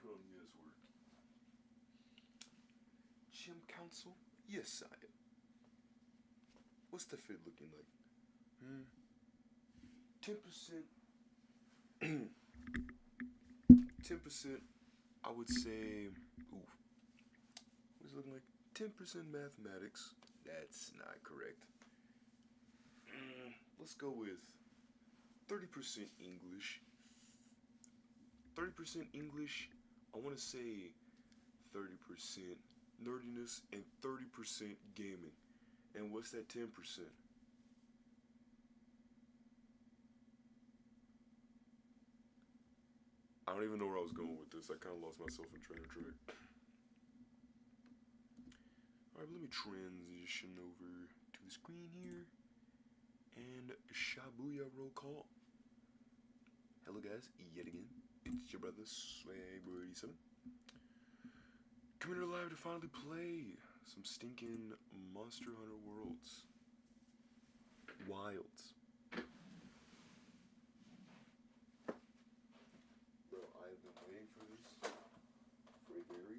put on yes word. Gym council? Yes, I am. What's the fit looking like? 10%. 10%, I would say, what's it looking like? 10% mathematics. That's not correct. Let's go with 30% English. 30% English, I want to say 30% nerdiness and 30% gaming. And what's that 10%? I don't even know where I was going with this. I kind of lost myself in train of track. Alright, let me transition over to the screen here. And Shabuya roll call. Hello guys, yet again. It's your brother Swaggbro87. Coming here live to finally play some stinking Monster Hunter Worlds. Wilds. Bro, I have been waiting for this for a very,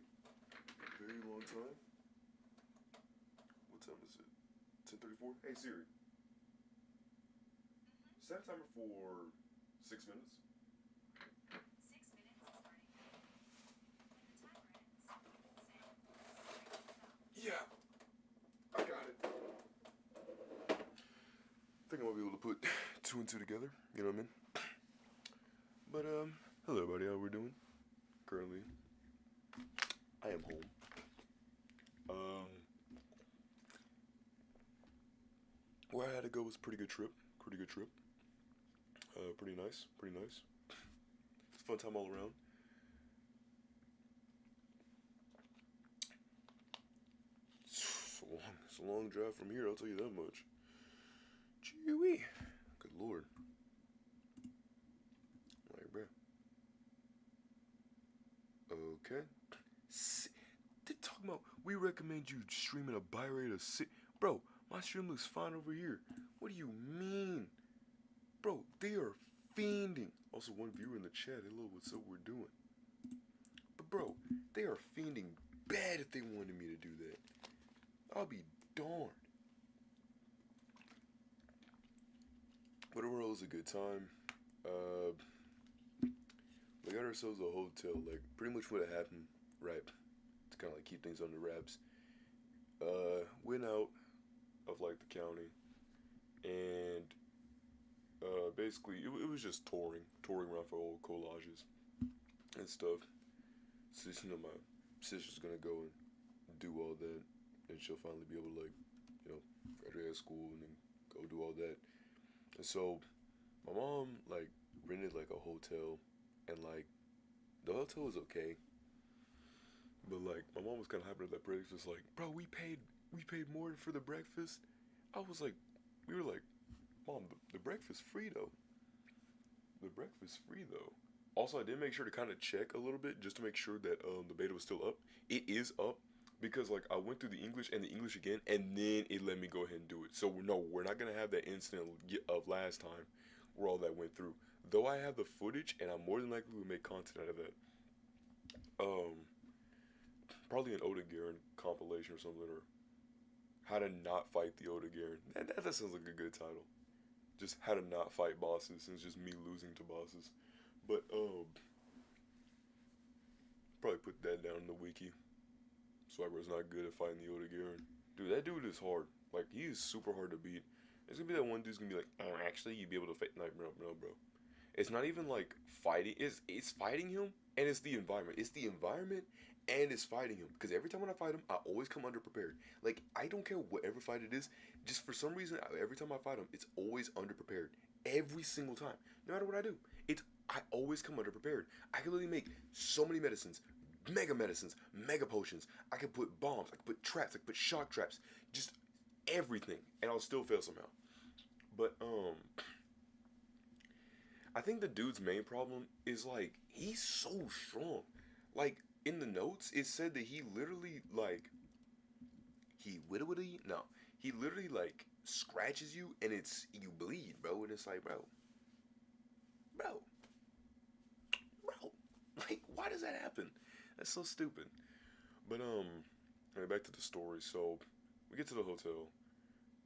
very long time. What time is it? 10:34? Hey Siri. Set a timer for 6 minutes. 6 minutes starting now. When the timer ends, say, Yeah, I got it. I think I might be able to put 2 and 2 together, you know what I mean? But, hello everybody, how we doing? Currently, I am home. Where I had to go was a pretty good trip. Pretty nice. It's a fun time all around. It's a long drive from here, I'll tell you that much. Chewy. Good lord. Like, bruh. Okay. They're talking about, we recommend you streaming a buy rate of 6. Bro, my stream looks fine over here. What do you mean? Bro, they are fiending. Also, one viewer in the chat, hello, what's up, we're doing. But bro, they are fiending bad if they wanted me to do that. I'll be darned. But overall, it was a good time. We got ourselves a hotel, like, pretty much what happened, right, to kind of like keep things under wraps. Went out of like the county, and basically it was just touring around for old collages and stuff. So, you know, my sister's gonna go and do all that, and she'll finally be able to, like, you know, graduate high school and then go do all that. And so my mom like rented like a hotel, and like the hotel was okay, but like my mom was kind of happy at that breakfast. Like, bro, we paid more for the breakfast. I was like, we were like, Mom, the breakfast free though. The breakfast free though. Also, I did make sure to kind of check a little bit just to make sure that the beta was still up. It is up, because like I went through the English and the English again, and then it let me go ahead and do it. So no, we're not gonna have that incident of last time where all that went through. Though I have the footage, and I'm more than likely to make content out of that. Probably an Oda-Garen compilation or something, or how to not fight the Oda-Garen. That sounds like a good title. Just how to not fight bosses, and it's just me losing to bosses. But probably put that down in the wiki. Swaggbro's not good at fighting the Oda-Garen. Dude, that dude is hard. Like, he is super hard to beat. It's gonna be that one dude's gonna be like, oh, actually, you'd be able to fight. Like, no, bro. It's not even like fighting. It's fighting him, and it's the environment. It's the environment, and it's fighting him. Because every time when I fight him, I always come underprepared. Like, I don't care whatever fight it is. Just for some reason, every time I fight him, it's always underprepared. Every single time. No matter what I do. I always come underprepared. I can literally make so many medicines, mega potions. I can put bombs, I can put traps, I can put shock traps. Just everything. And I'll still fail somehow. But, I think the dude's main problem is, like, he's so strong. Like, in the notes, it said that he literally, like, he literally, like, scratches you, and you bleed, bro, and it's like, bro, like, why why does that happen? That's so stupid. But anyway, back to the story. So we get to the hotel,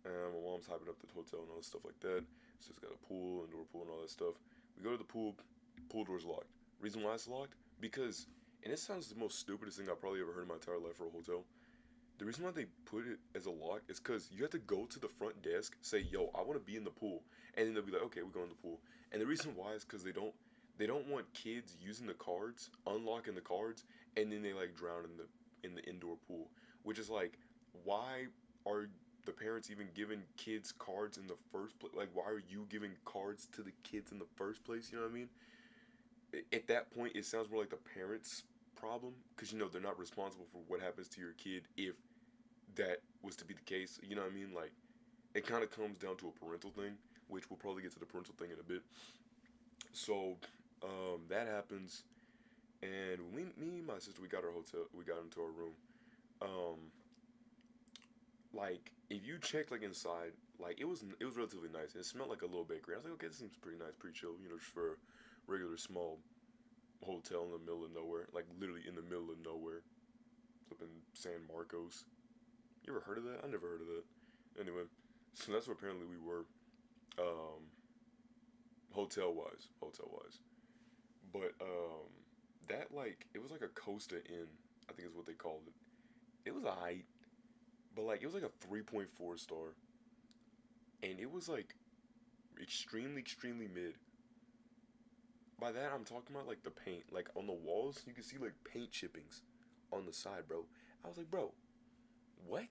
and my mom's hyping up the hotel and all this stuff like that. So it's got a pool, indoor pool, and all that stuff. We go to the pool. Pool door's locked. Reason why it's locked? Because, and it sounds the most stupidest thing I've probably ever heard in my entire life for a hotel. The reason why they put it as a lock is because you have to go to the front desk, say, yo, I want to be in the pool. And then they'll be like, okay, we're going to the pool. And the reason why is because they don't want kids using the cards, unlocking the cards, and then they like drown in the indoor pool. Which is like, why are the parents even giving kids cards in the first place? Like, why are you giving cards to the kids in the first place? You know what I mean? At that point, it sounds more like the parents' problem, because, you know, they're not responsible for what happens to your kid if that was to be the case. You know what I mean? Like, it kind of comes down to a parental thing, which we'll probably get to the parental thing in a bit. So, that happens, and me and my sister, we got into our room. Like, if you check, like, inside, like, it was relatively nice, and it smelled like a little bakery. I was like, okay, this seems pretty nice, pretty chill, you know, just for a regular small hotel in the middle of nowhere, like, literally in the middle of nowhere, flipping San Marcos. You ever heard of that? I never heard of that. Anyway, so that's where apparently we were, hotel-wise, but, that, like, it was like a Costa Inn, I think is what they called it. It was a height, but, like, it was like a 3.4 star, and it was, like, extremely, extremely mid. By that, I'm talking about, like, the paint. Like, on the walls, you can see, like, paint chippings on the side, bro. I was like, bro, what?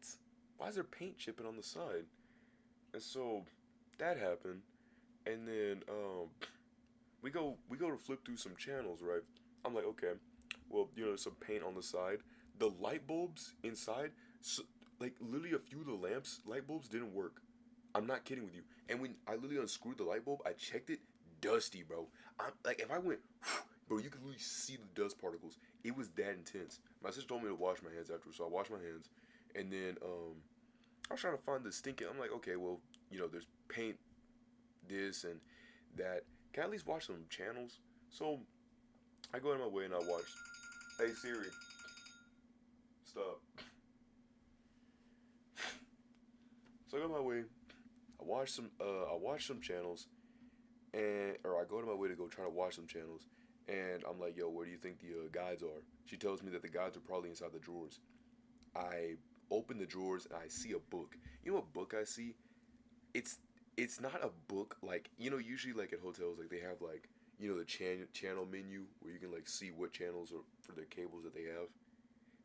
Why is there paint chipping on the side? And so, that happened, and then, we go to flip through some channels, right? I'm like, okay, well, you know, there's some paint on the side. The light bulbs inside, so, like, literally a few of the light bulbs didn't work. I'm not kidding with you. And when I literally unscrewed the light bulb, I checked it, dusty, bro. I'm like, if I went, bro, you could literally see the dust particles. It was that intense. My sister told me to wash my hands after, so I washed my hands. And then, I was trying to find the stinking. I'm like, okay, well, you know, there's paint, this and that. Can I at least watch some channels? So, I go out of my way and I watch. Hey Siri, stop. So I go my way. I watch some channels, or I go to my way to go try to watch some channels, and I'm like, yo, where do you think the guides are? She tells me that the guides are probably inside the drawers. I open the drawers and I see a book. You know what book I see? It's not a book like, you know, usually like at hotels, like they have like, you know, the channel menu where you can like see what channels are for the cables that they have.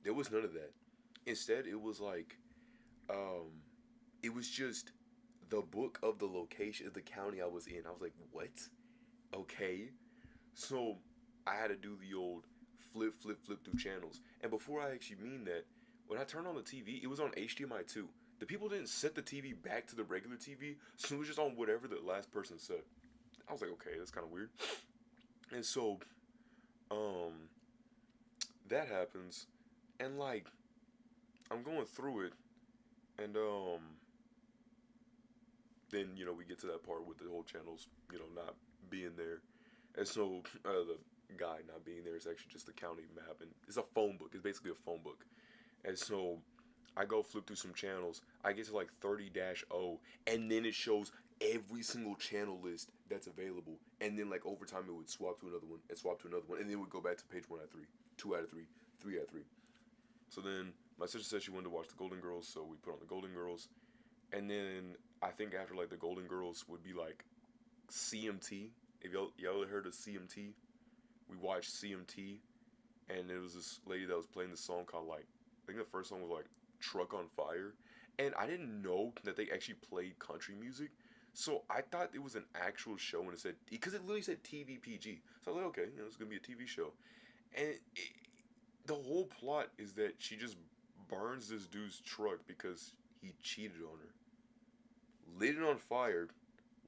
There was none of that. Instead, it was like, it was just the book of the location of the county I was in. I was like, what? Okay. So I had to do the old flip through channels. And before I actually mean that, when I turned on the TV, it was on HDMI 2. The people didn't set the TV back to the regular TV, so it was just on whatever the last person said. I was like, okay, that's kind of weird. And so, that happens, and like, I'm going through it, and then, you know, we get to that part with the whole channels, you know, not being there. And so, the guy not being there is actually just the county map, and it's a phone book. It's basically a phone book. And so, I go flip through some channels. I get to like 30-0, and then it shows every single channel list that's available. And then, like, over time, it would swap to another one, and swap to another one, and then it would go back to page 1 out of 3, 2 out of 3, 3 out of 3. So then, my sister said she wanted to watch the Golden Girls, so we put on the Golden Girls. And then, I think after, like, the Golden Girls would be, like, CMT. If y'all heard of CMT, we watched CMT, and there was this lady that was playing this song called, like, I think the first song was, like, Truck on Fire. And I didn't know that they actually played country music. So I thought it was an actual show, and it said, because it literally said TVPG. So I was like, okay, you know, it's going to be a TV show. And the whole plot is that she just burns this dude's truck because he cheated on her. Lit it on fire,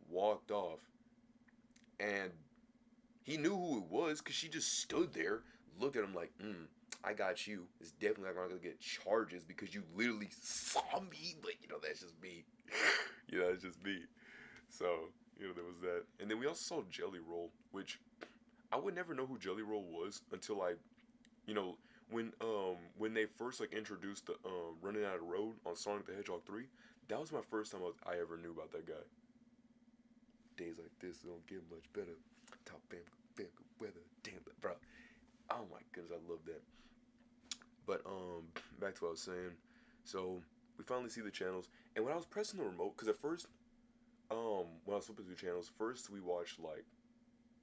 walked off, and he knew who it was because she just stood there, looked at him like, I got you. It's definitely not going to get charges because you literally saw me, but, you know, that's just me. You know, it's just me. So, you know, there was that. And then we also saw Jelly Roll, which I would never know who Jelly Roll was until you know, when they first like introduced the running out of road on Sonic the Hedgehog 3, that was my first time I ever knew about that guy. Days like this don't get much better. Top fam, good weather, damn it, bro. Oh my goodness, I love that. But back to what I was saying. So we finally see the channels, and when I was pressing the remote, because at first, when I was flipping through channels, first we watched like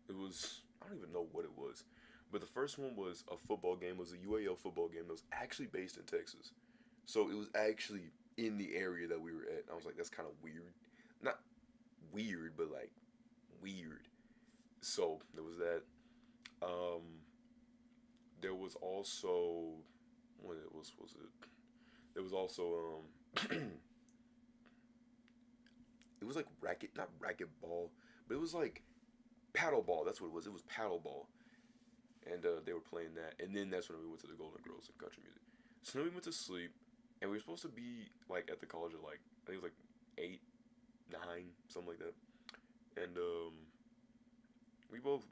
it was I don't even know what it was, but the first one was a football game. It was a UAL football game that was actually based in Texas, so it was actually in the area that we were at. And I was like, that's kind of weird, not weird, but like weird. So there was that. Um, there was also what it was it? There was also it was like racket, not racquetball, but it was like paddle ball. That's what it was. It was paddle ball, and they were playing that. And then that's when we went to the Golden Girls and country music. So then we went to sleep, and we were supposed to be like at the college at like I think it was like 8, 9, something like that. And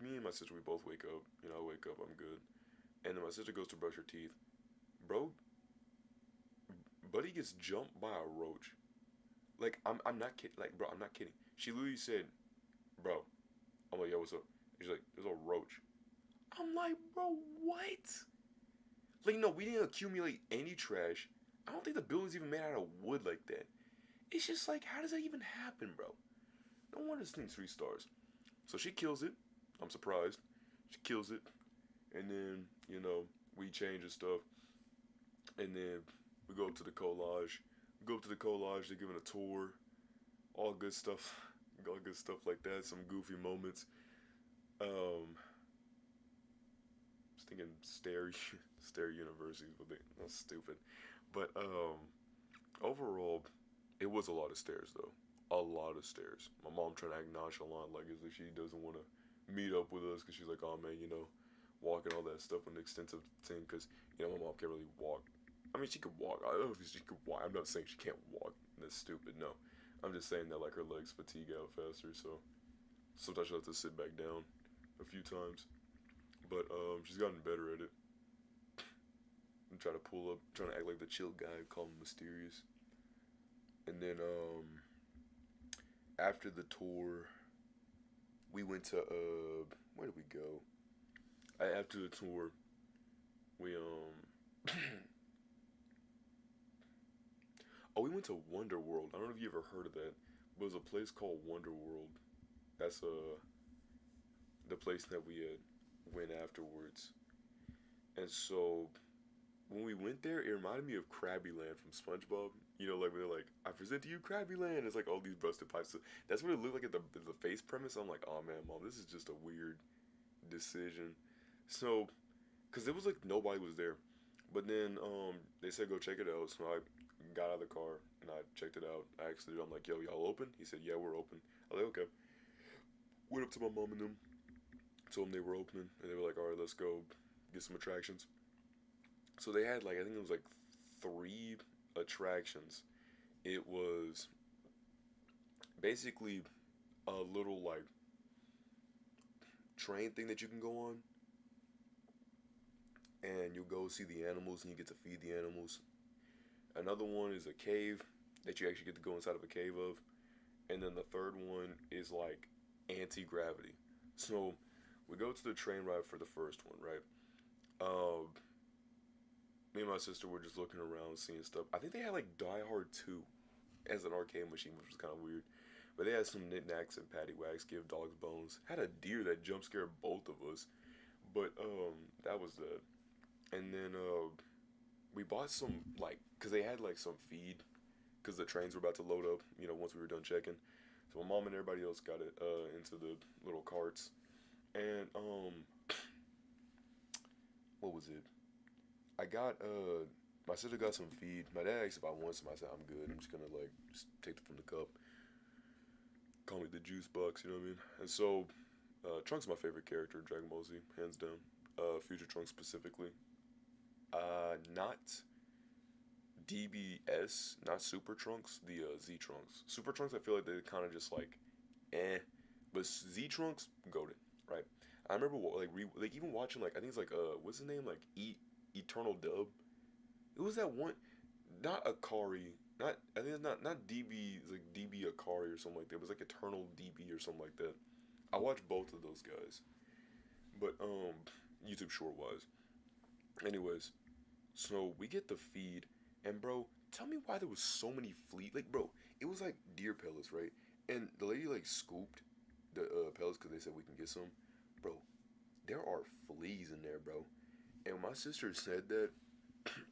me and my sister, we both wake up. You know, I wake up, I'm good. And then my sister goes to brush her teeth. Bro, buddy gets jumped by a roach. Like I'm not kidding. Like bro, I'm not kidding. She literally said, "Bro," I'm like, "Yo, what's up?" She's like, "There's a roach." I'm like, "Bro, what?" Like, no, we didn't accumulate any trash. I don't think the building's even made out of wood like that. It's just like, how does that even happen, bro? No wonder this thing's 3 stars. So she kills it. I'm surprised. She kills it, and then we change and stuff, and then we go up to the collage. We go up to the collage. They're giving a tour. All good stuff. All good stuff like that. Some goofy moments. I was thinking Stare University, but that's stupid. But overall, it was a lot of stairs though. A lot of stairs. My mom trying to act nonchalant, like as if she doesn't want to meet up with us, because she's like, oh man, walking all that stuff on the extensive thing, because my mom can't really walk. I mean, she could walk. I don't know if she could walk. I'm not saying she can't walk. That's stupid. No, I'm just saying that like her legs fatigue out faster, so sometimes she'll have to sit back down a few times. But she's gotten better at it. I'm trying to pull up, trying to act like the chill guy, call him mysterious. And then after the tour, we went to where did we go? After the tour, we oh, we went to Wonder World. I don't know if you ever heard of that, but it was a place called Wonder World. That's the place that we had went afterwards. And so when we went there, it reminded me of Krabby Land from SpongeBob. Like when they're like, "I present to you Krabby Land." It's like all these busted pipes. So that's what it looked like at the face premise. I'm like, "Oh man, mom, this is just a weird decision." So, cause it was like nobody was there, but then they said go check it out. So I got out of the car and I checked it out. I asked him, I'm like, "Yo, y'all open?" He said, "Yeah, we're open." I was like, "Okay." Went up to my mom and them, told them they were opening, and they were like, "All right, let's go get some attractions." So they had like I think it was like 3 attractions. It was basically a little like train thing that you can go on, and you'll go see the animals and you get to feed the animals. Another one is a cave that you actually get to go inside of a cave of, and then the third one is like anti-gravity. So we go to the train ride for the first one, right? Me and my sister were just looking around, seeing stuff. I think they had like Die Hard 2 as an arcade machine, which was kind of weird. But they had some knickknacks and patty wags, give dogs bones. Had a deer that jump scared both of us. But that was that. And then we bought some like, cause they had like some feed, cause the trains were about to load up. Once we were done checking. So my mom and everybody else got it into the little carts. And what was it? I got my sister got some feed. My dad asked if I want some. I said I'm good. I'm just gonna like just take it from the cup. Call me the juice box, you know what I mean? And so Trunks is my favorite character, Dragon Ball Z, hands down. Future Trunks specifically. Not DBS, not Super Trunks, the Z Trunks. Super Trunks, I feel like they kind of just like, eh. But Z Trunks, goated, right? I remember like even watching like I think it's like what's his name like Eternal Dub. It was that one, not Akari, not I think it's not DB, it's like DB Akari or something like that. It was like Eternal DB or something like that. I watched both of those guys, but YouTube short wise. Anyways, so we get the feed, and bro, tell me why there was so many fleas. Like, bro, it was like deer pellets, right? And the lady like scooped the pellets because they said we can get some. Bro, there are fleas in there, bro. And my sister said that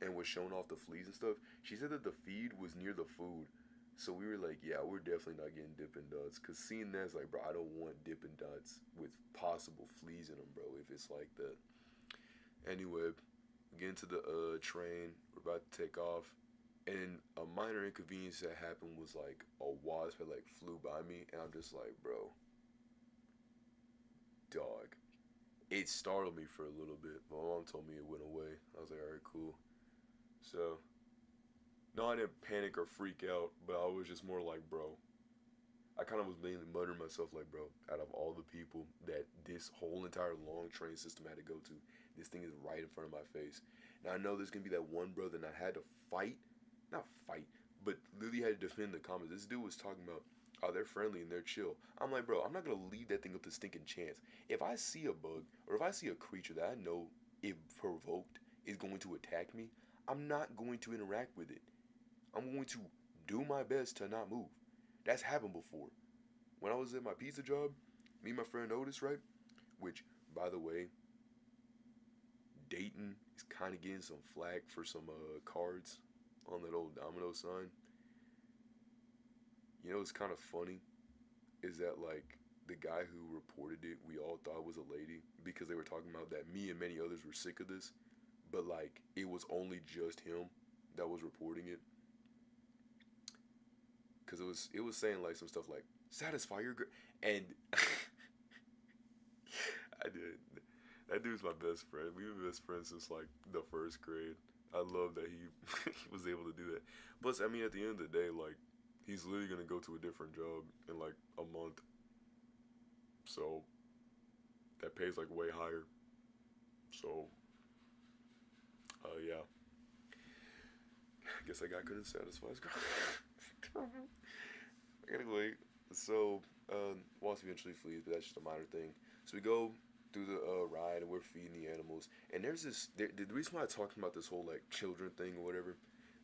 and was showing off the fleas and stuff. She said that the feed was near the food. So we were like, yeah, we're definitely not getting Dippin' Dots. Because seeing that's like, bro, I don't want Dippin' Dots with possible fleas in them, bro, if it's like that. Anyway, we get into the train. We're about to take off. And a minor inconvenience that happened was like a wasp had like flew by me. And I'm just like, bro, dog. It startled me for a little bit. My mom told me it went away. I was like, alright, cool. So, no, I didn't panic or freak out, but I was just more like, bro. I kind of was mainly muttering to myself, like, bro, out of all the people that this whole entire long train system had to go to, this thing is right in front of my face. Now, I know there's going to be that one brother, and I had to not fight, but literally had to defend the comments. This dude was talking about, oh, they're friendly and they're chill. I'm like, bro, I'm not going to leave that thing up to stinking chance. If I see a bug, or if I see a creature that I know it provoked is going to attack me, I'm not going to interact with it. I'm going to do my best to not move. That's happened before. When I was at my pizza job, me and my friend Otis, right? Which, by the way, Dayton is kind of getting some flack for some cards on that old domino sign. You know what's kind of funny is that, like, the guy who reported it, we all thought was a lady because they were talking about that me and many others were sick of this. But, like, it was only just him that was reporting it. Because it was saying, like, some stuff like, satisfy your girl. And I did. That dude's my best friend. We've been best friends since, like, the first grade. I love that he, he was able to do that. Plus, I mean, at the end of the day, like, he's literally going to go to a different job in, like, a month. So, that pays, like, way higher. So, yeah. I guess that guy couldn't satisfy his girl. Anyway, so, Wasp eventually flees, but that's just a minor thing. So we go through the ride, and we're feeding the animals. And there's this, the reason why I talked about this whole, like, children thing or whatever,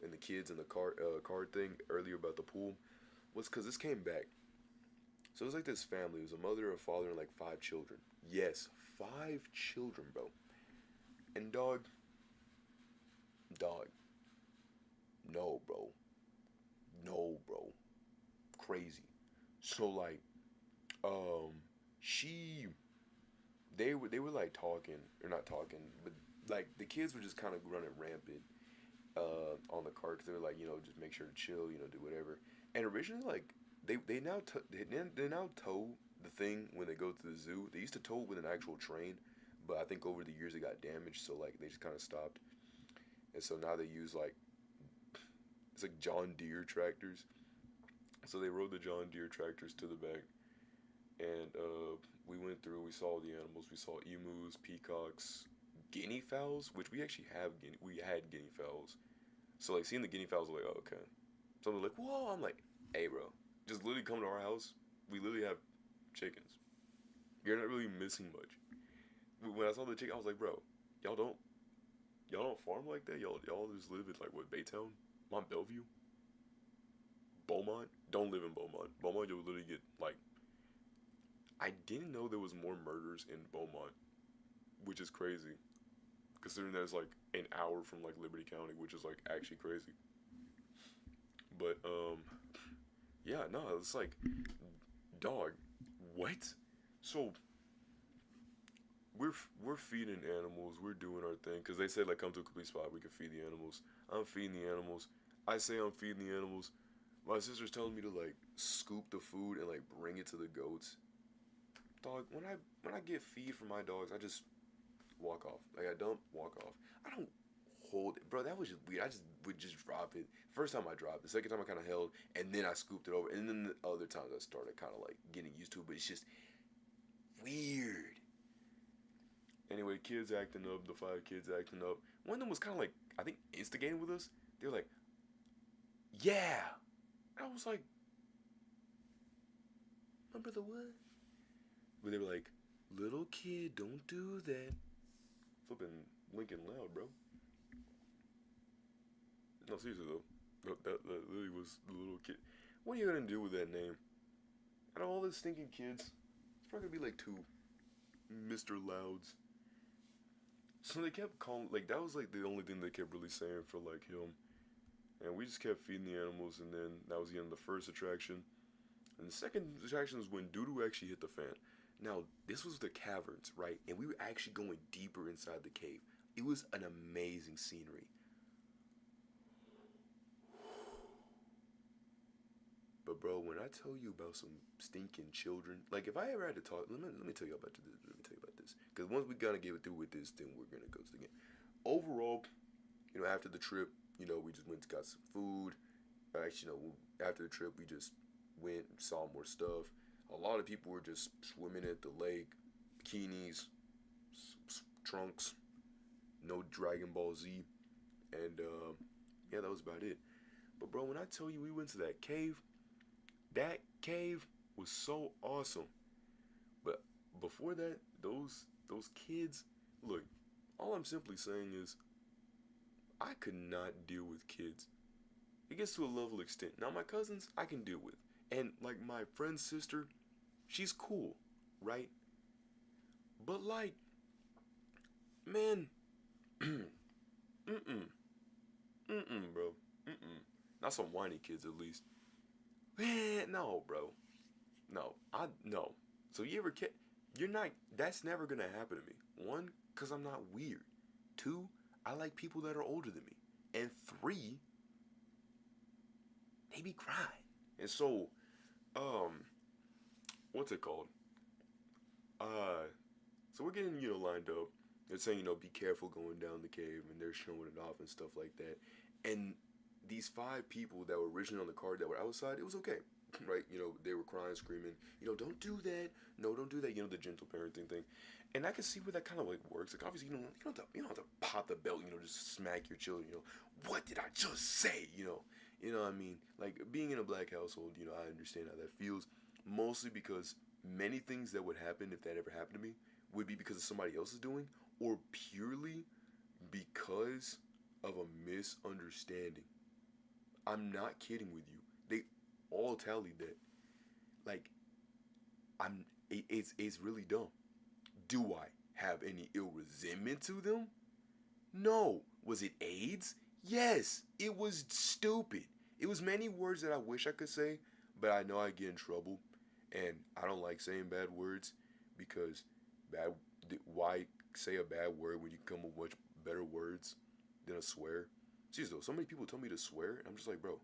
and the kids and the card thing earlier about the pool, was because this came back. So it was like this family. It was a mother, a father, and like 5 children. Yes, 5 children, bro. And dog, no, bro. No, bro. Crazy. So like, they were like talking, or not talking, but like the kids were just kind of running rampant, on the cart because they were like, you know, just make sure to chill, you know, do whatever. And originally, like, they now tow the thing when they go to the zoo. They used to tow it with an actual train, but I think over the years it got damaged, so like they just kind of stopped. And so now they use like, it's like John Deere tractors. So they rode the John Deere tractors to the back, and we went through. We saw the animals. We saw emus, peacocks, guinea fowls, which we actually we had guinea fowls. So like seeing the guinea fowls, I was like, oh, okay. So I'm like, whoa! I'm like, hey, bro, just literally come to our house. We literally have chickens. You're not really missing much. When I saw the chicken, I was like, bro, y'all don't farm like that. Y'all just live at like what, Baytown, Mont Bellevue, Beaumont. Don't live in Beaumont. Beaumont, you'll literally get like. I didn't know there was more murders in Beaumont, which is crazy, considering that it's like an hour from like Liberty County, which is like actually crazy. But yeah, no, it's like, dog, what? So we're feeding animals, we're doing our thing, cause they said like come to a complete spot we can feed the animals. I'm feeding the animals. I say I'm feeding the animals. My sister's telling me to like scoop the food and like bring it to the goats. Dog, when I get feed for my dogs, I just walk off. Like I dump, walk off. I don't hold it, bro. That was just weird. I just would just drop it. First time I dropped it. Second time I kind of held, and then I scooped it over. And then the other times I started kind of like getting used to it. But it's just weird. Anyway, kids acting up, the 5 kids acting up. One of them was kind of like, I think, instigating with us. They were like, yeah. I was like, my brother, what? But they were like, little kid, don't do that. Flipping Lincoln loud, bro. No, seriously though, that literally was the little kid. What are you gonna do with that name? Out of all the stinking kids, it's probably gonna be like 2 Mr. Louds. So they kept calling, like, that was like the only thing they kept really saying for like him. And we just kept feeding the animals, and then that was the end of the first attraction. And the second attraction was when Doodoo actually hit the fan. Now, this was the caverns, right? And we were actually going deeper inside the cave. It was an amazing scenery. But bro, when I tell you about some stinking children, like if I ever had to talk, let me tell you about this. Let me tell you about this, because once we gotta get through with this, then we're gonna go to the game. Overall, you know, after the trip, you know, we just went and got some food. Actually, you know, after the trip, we just went and saw more stuff. A lot of people were just swimming at the lake, bikinis, trunks, no Dragon Ball Z, and yeah, that was about it. But bro, when I tell you we went to that cave was so awesome. But before that, those kids, look, all I'm simply saying is I could not deal with kids. It gets to a level extent. Now my cousins I can deal with. And like my friend's sister, she's cool, right? But like, man, mm-mm, bro, not some whiny kids at least. Man, no, bro, no. So you ever you're not, that's never gonna happen to me. 1, cause I'm not weird. 2, I like people that are older than me. And 3, they be crying. And so, what's it called? So we're getting, you know, lined up. They're saying, you know, be careful going down the cave, and they're showing it off and stuff like that. And these 5 people that were originally on the card that were outside, it was okay, right? You know, they were crying, screaming, you know, don't do that. No, don't do that. You know, the gentle parenting thing. And I can see where that kind of like works. Like obviously, you don't have to pop the belt. You know, just smack your children. You know, what did I just say? You know what I mean? Like being in a black household, you know, I understand how that feels. Mostly because many things that would happen if that ever happened to me would be because of somebody else is doing, or purely because of a misunderstanding. I'm not kidding with you. They all tallied that. Like, it's really dumb. Do I have any ill resentment to them? No. Was it AIDS? Yes. It was stupid. It was many words that I wish I could say, but I know I get in trouble, and I don't like saying bad words because why say a bad word when you come with much better words than a swear? Seriously though, so many people tell me to swear, and I'm just like, bro,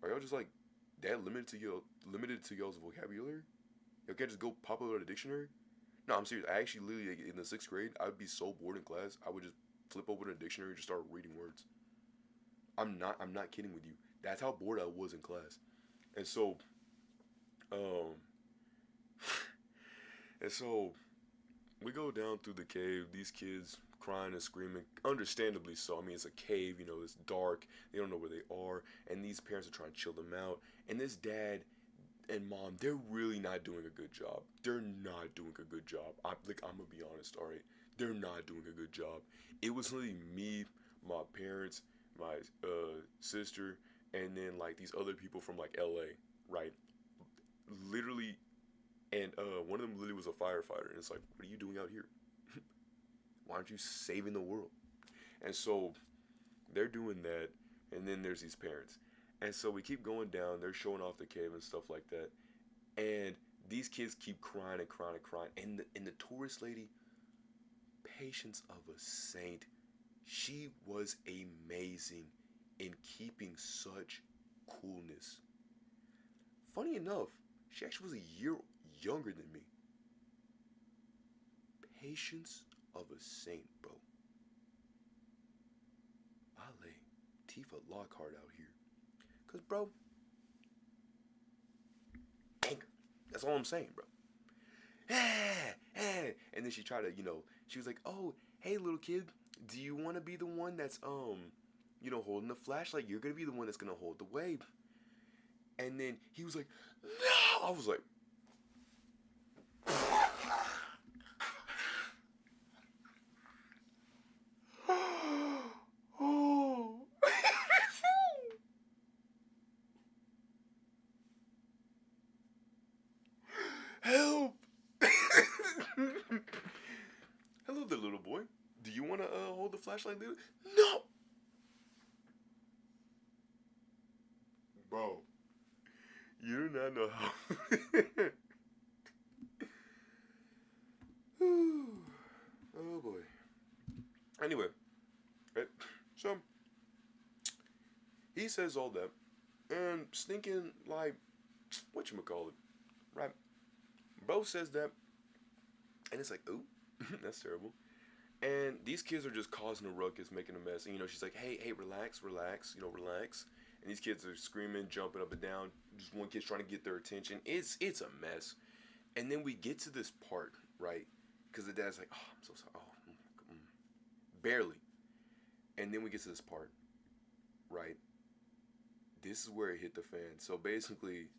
are y'all just like that limited to y'all's vocabulary? Y'all can't just go pop out a dictionary? No, I'm serious. I actually literally like, in the 6th grade, I would be so bored in class, I would just flip open a dictionary and just start reading words. I'm not kidding with you. That's how bored I was in class. And so, and so we go down through the cave. These kids crying and screaming, understandably so. I mean, it's a cave, you know, it's dark. They don't know where they are, and these parents are trying to chill them out. And this dad and mom, they're really not doing a good job. They're not doing a good job. I'm gonna be honest, all right? They're not doing a good job. It was literally me, my parents, my sister, and then like these other people from like LA, right? Literally, and one of them literally was a firefighter, and it's like, what are you doing out here? Why aren't you saving the world? And so they're doing that, and then there's these parents. And so we keep going down, they're showing off the cave and stuff like that. And these kids keep crying and crying and crying. And the tourist lady, patience of a saint, she was amazing in keeping such coolness. Funny enough, she actually was a year younger than me. Patience of a saint, bro. Ale, Tifa Lockhart out here. Cause bro, anger. That's all I'm saying, bro. hey. And then she tried to, she was like, oh, hey, little kid, do you want to be the one that's, holding the flashlight? You're going to be the one that's going to hold the wave. And then he was like, no. I was like, oh. Help. Hello there, little boy. Do you want to hold the flashlight? No. Bro, you do not know how. Oh boy. Anyway, right? So he says all that, and stinking like whatchamacallit, right? Bro says that, and it's like, ooh, that's terrible. And these kids are just causing a ruckus, making a mess. And she's like, hey, relax, relax, relax. And these kids are screaming, jumping up and down. Just one kid's trying to get their attention. It's a mess. And then we get to this part, right? Because the dad's like, oh, I'm so sorry. Oh, barely. And then we get to this part, right? This is where it hit the fan. So basically,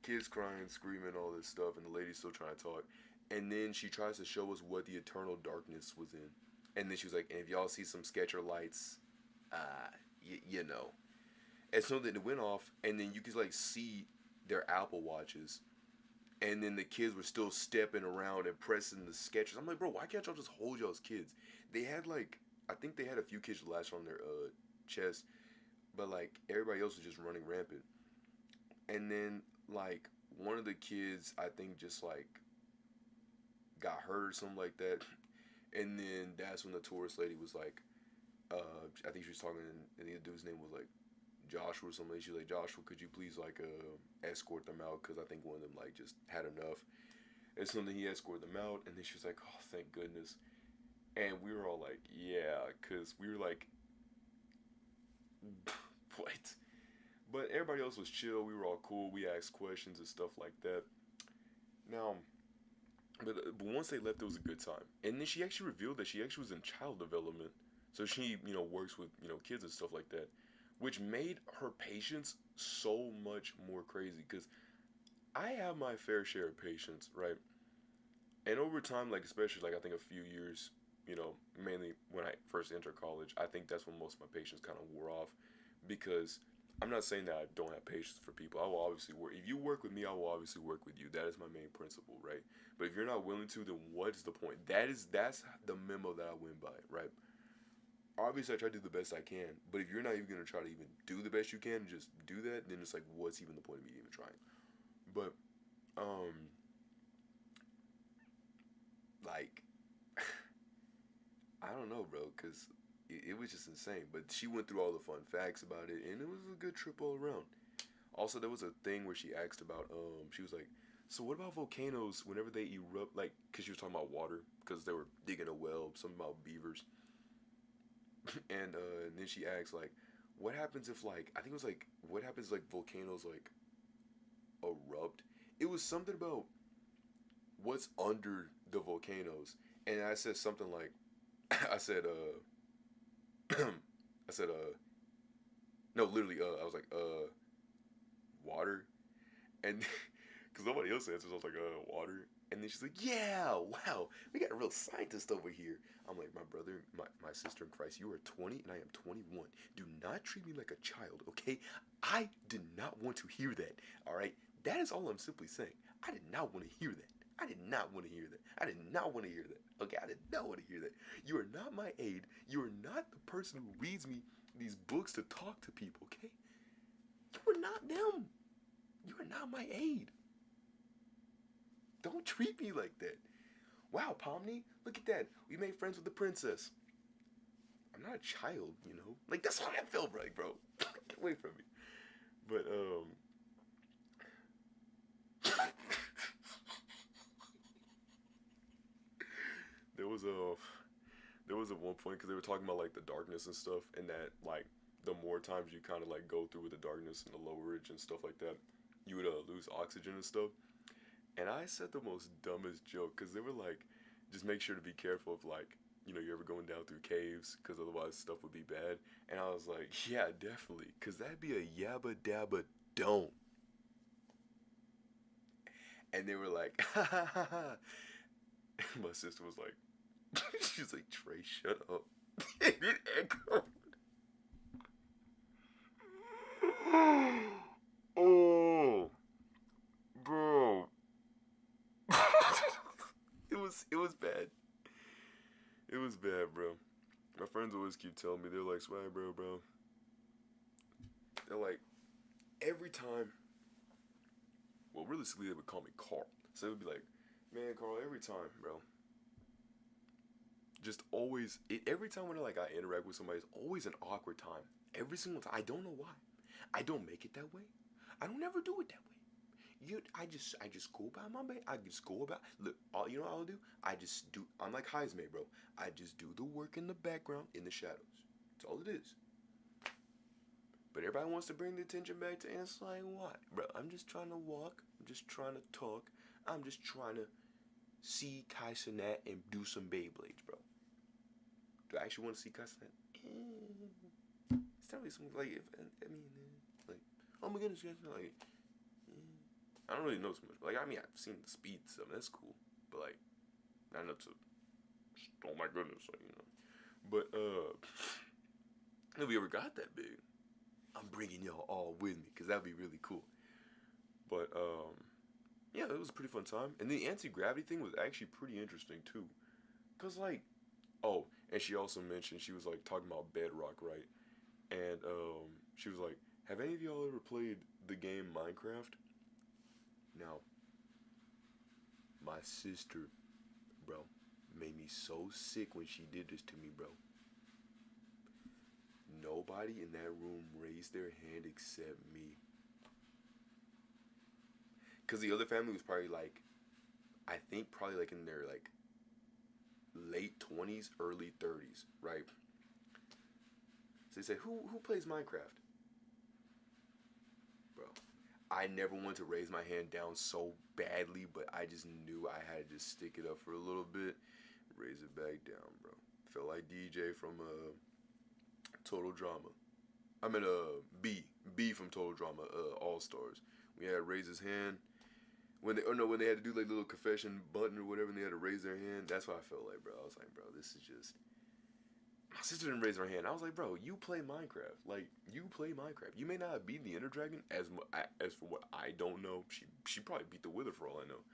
kids crying, screaming, all this stuff, and the lady's still trying to talk. And then she tries to show us what the eternal darkness was in. And then she was like, and if y'all see some Sketcher lights, you know. And so then it went off, and then you could like see their Apple Watches. And then the kids were still stepping around and pressing the Skechers. I'm like, bro, why can't y'all just hold y'all's kids? They had like, I think they had a few kids latched on their chest. But like, everybody else was just running rampant. And then like, one of the kids, I think just like, got hurt or something like that. And then that's when the tourist lady was like, I think she was talking, and the dude's name was like Joshua or something. She was like, Joshua, could you please like escort them out, because I think one of them like just had enough. And so then he escorted them out, and then she was like, oh, thank goodness. And we were all like, yeah, because we were like, what? But everybody else was chill. We were all cool. We asked questions and stuff like that. Now, but once they left, it was a good time. And then she actually revealed that she actually was in child development. So she, works with, kids and stuff like that. Which made her patience so much more crazy. Because I have my fair share of patience, right? And over time, like, especially, like, I think a few years, mainly when I first entered college, I think that's when most of my patience kind of wore off. Because I'm not saying that I don't have patience for people. I will obviously work. If you work with me, I will obviously work with you. That is my main principle, right? But if you're not willing to, then what's the point? That's the memo that I went by, right? Obviously, I try to do the best I can. But if you're not even going to try to even do the best you can, just do that, then it's like, what's even the point of me even trying? But, like, I don't know, bro, because it was just insane. But she went through all the fun facts about it, and it was a good trip all around. Also, there was a thing where she asked about, she was like, so what about volcanoes whenever they erupt? Like, because she was talking about water, because they were digging a well, something about beavers. And then she asked, like, what happens if, like, I think it was like, what happens if, like, volcanoes, like, erupt? It was something about what's under the volcanoes. And I said something like, I said, no, literally, I was like, water. And, because nobody else answers, I was like, water. And then she's like, yeah, wow, we got a real scientist over here. I'm like, my brother, my sister in Christ, you are 20 and I am 21. Do not treat me like a child, okay? I did not want to hear that, all right? That is all I'm simply saying. I did not want to hear that. I did not want to hear that. I did not want to hear that. Okay, I did not want to hear that. You are not my aide. You are not the person who reads me these books to talk to people, okay? You are not them. You are not my aide. Don't treat me like that. Wow, Pomni, look at that. We made friends with the princess. I'm not a child, Like, that's how I feel, right, bro? Get away from me. But, there was at one point, because they were talking about, like, the darkness and stuff, and that, like, the more times you kind of, like, go through with the darkness and the lowerage and stuff like that, you would lose oxygen and stuff. And I said the most dumbest joke because they were like, just make sure to be careful of like, you know, you're ever going down through caves because otherwise stuff would be bad. And I was like, yeah, definitely, because that'd be a yabba dabba don't. And they were like, ha ha ha ha. And my sister was like, she's like, Trey, shut up. And it echoed. Oh, bro. It was bad. It was bad, bro. My friends always keep telling me, they're like, Swaggbro, bro. They're like, every time, well, realistically, they would call me Carl. So they would be like, man, Carl, every time, bro. Just always, every time when like I interact with somebody, it's always an awkward time. Every single time. I don't know why. I don't make it that way. I don't ever do it that way. I just go about my way. I just go about. Look, you know what I'll do? I just do. I'm like Heisman, bro. I just do the work in the background, in the shadows. That's all it is. But everybody wants to bring the attention back to, and it's like, what, bro? I'm just trying to walk. I'm just trying to talk. I'm just trying to see Kai Cenat and do some Beyblades, bro. Do I actually want to see Kai Cenat? It's not really something like, like, oh my goodness, like. I don't really know too much. Like, I mean, I've seen the speed stuff. That's cool. But, like, not enough to, oh my goodness, like, you know. But, if we ever got that big, I'm bringing y'all all with me, because that'd be really cool. But, yeah, it was a pretty fun time. And the anti-gravity thing was actually pretty interesting, too. Because, like, oh, and she also mentioned, she was, like, talking about Bedrock, right? And, she was like, have any of y'all ever played the game Minecraft? Now, my sister, bro, made me so sick when she did this to me, bro. Nobody in that room raised their hand except me. Because the other family was probably like, I think probably like in their like late 20s, early 30s, right? So they say, who plays Minecraft? Bro, I never wanted to raise my hand down so badly, but I just knew I had to just stick it up for a little bit, raise it back down, bro. Felt like DJ from Total Drama. I mean, B from Total Drama, All Stars. We had to raise his hand when they had to do like little confession button or whatever, and they had to raise their hand. That's what I felt like, bro. I was like, bro, this is just. My sister didn't raise her hand. I was like, bro, you play Minecraft. Like, you play Minecraft. You may not beat the Ender Dragon, as for what I don't know. She probably beat the Wither for all I know.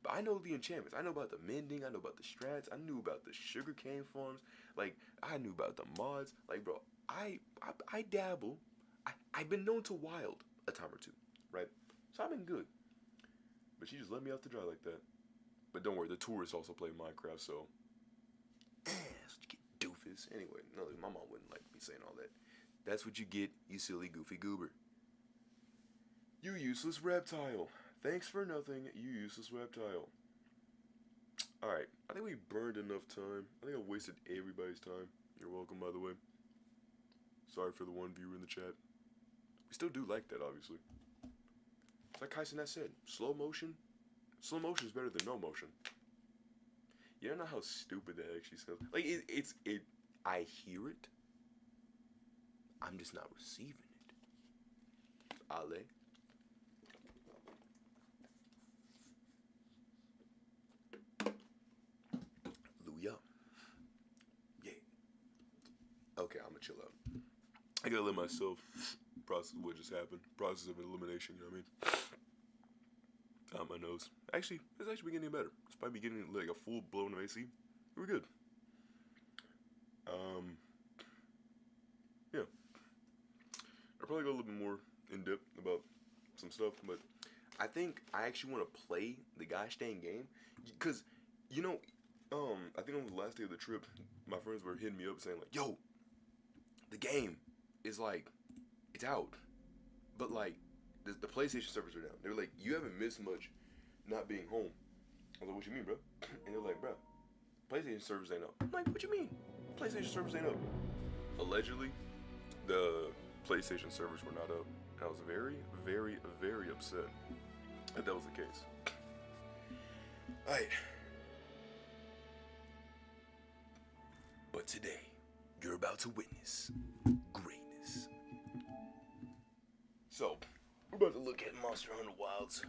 But I know the enchantments. I know about the mending. I know about the strats. I knew about the sugarcane farms. Like, I knew about the mods. Like, bro, I dabble. I've been known to wild a time or two, right? So I've been good. But she just let me out to dry like that. But don't worry, the tourists also play Minecraft, so. Doofus. Anyway, no, my mom wouldn't like me saying all that. That's what you get, you silly goofy goober. You useless reptile. Thanks for nothing, you useless reptile. Alright, I think we burned enough time. I think I wasted everybody's time. You're welcome, by the way. Sorry for the one viewer in the chat. We still do like that, obviously. It's like Kai Cenat said, slow motion is better than no motion. You don't know how stupid that actually sounds. Like, I hear it. I'm just not receiving it. Ale. Luya. Yeah. Okay, I'm gonna chill out. I gotta let myself process what just happened. Process of elimination, you know what I mean? Out my nose. Actually, it's actually getting better. It's probably getting like a full blown of AC. We're good. Yeah. I'll probably go a little bit more in depth about some stuff, but I think I actually want to play the gosh dang game because, you know, I think on the last day of the trip, my friends were hitting me up saying like, "Yo, the game is like, it's out, but like, the PlayStation servers are down." They were like, "You haven't missed much, not being home." I was like, "What you mean, bro?" And they're like, "Bro, PlayStation servers ain't up." I'm like, "What you mean? PlayStation servers ain't up?" Allegedly, the PlayStation servers were not up. And I was very, very, very upset that that was the case. Alright. But today, you're about to witness greatness. So, we're about to look at Monster Hunter Wilds.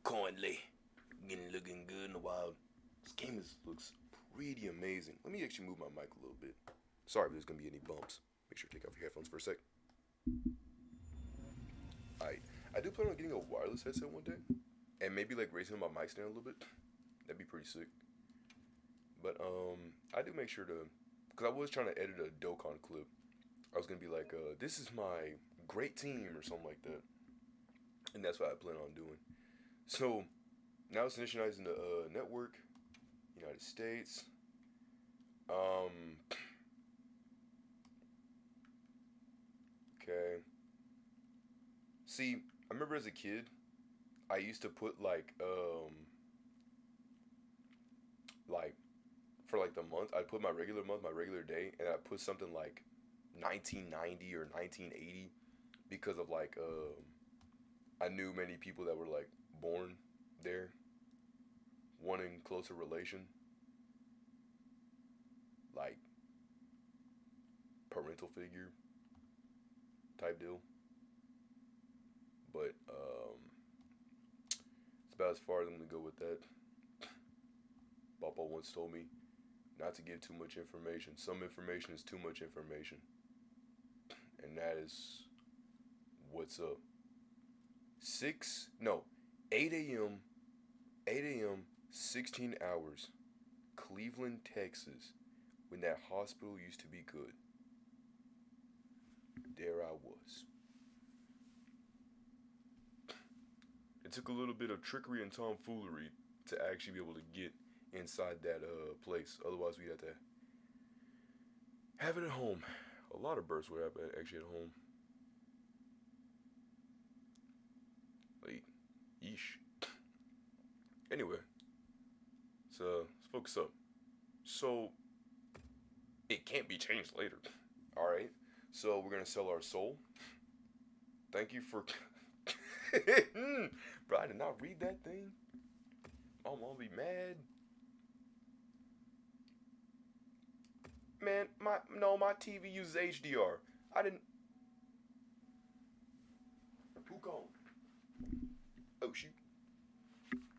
Currently, looking good in the wild. This game looks pretty amazing. Let me actually move my mic a little bit. Sorry if there's gonna be any bumps. Make sure to take off your headphones for a sec. Alright, I do plan on getting a wireless headset one day, and maybe like raising my mic stand a little bit. That'd be pretty sick. But I do make sure to, cause I was trying to edit a Dokkan clip. I was gonna be like, this is my great team or something like that, and that's what I plan on doing. So now it's initializing the network, United States. Okay. See, I remember as a kid, I used to put like for like the month, I'd put my regular month, my regular day, and I'd put something like 1990 or 1980 because of like I knew many people that were like born there, wanting closer relation, like parental figure type deal. But it's about as far as I'm gonna go with that. Papa once told me not to give too much information. Some information is too much information, and that is what's up. 8 a.m. 8 a.m. 16 hours, Cleveland, Texas, when that hospital used to be good. There I was. It took a little bit of trickery and tomfoolery to actually be able to get inside that place. Otherwise, we'd have to have it at home. A lot of births would have it actually at home. Like, yeesh. Anyway, so let's focus up. So, it can't be changed later. Alright, so we're gonna sell our soul. Thank you for... Bro, I did not read that thing. I'm gonna be mad. Man, my TV uses HDR. I didn't... Who called? Oh, shoot.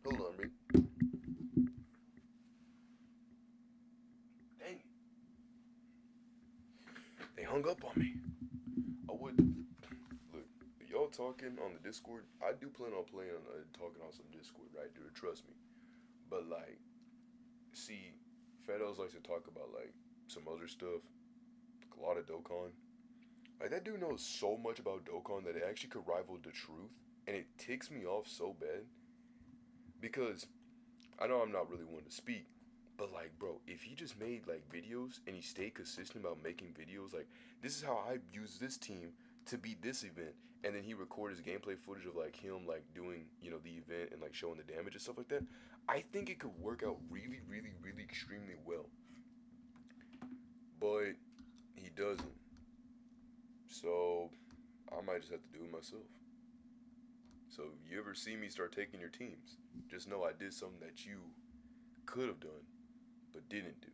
Hold on, man. Dang it. They hung up on me. I would... Look, y'all talking on the Discord, I do plan on talking on some Discord, right, dude? Trust me. But, like, see, Fedos likes to talk about, like, some other stuff. Like a lot of Dokkan. Like, that dude knows so much about Dokkan that it actually could rival the truth. And it ticks me off so bad. Because, I know I'm not really one to speak, but, like, bro, if he just made, like, videos and he stayed consistent about making videos, like, this is how I use this team to beat this event, and then he recorded his gameplay footage of, like, him, like, doing, the event and, like, showing the damage and stuff like that, I think it could work out really, really, really extremely well. But he doesn't. So, I might just have to do it myself. So, if you ever see me start taking your teams, just know I did something that you could have done, but didn't do.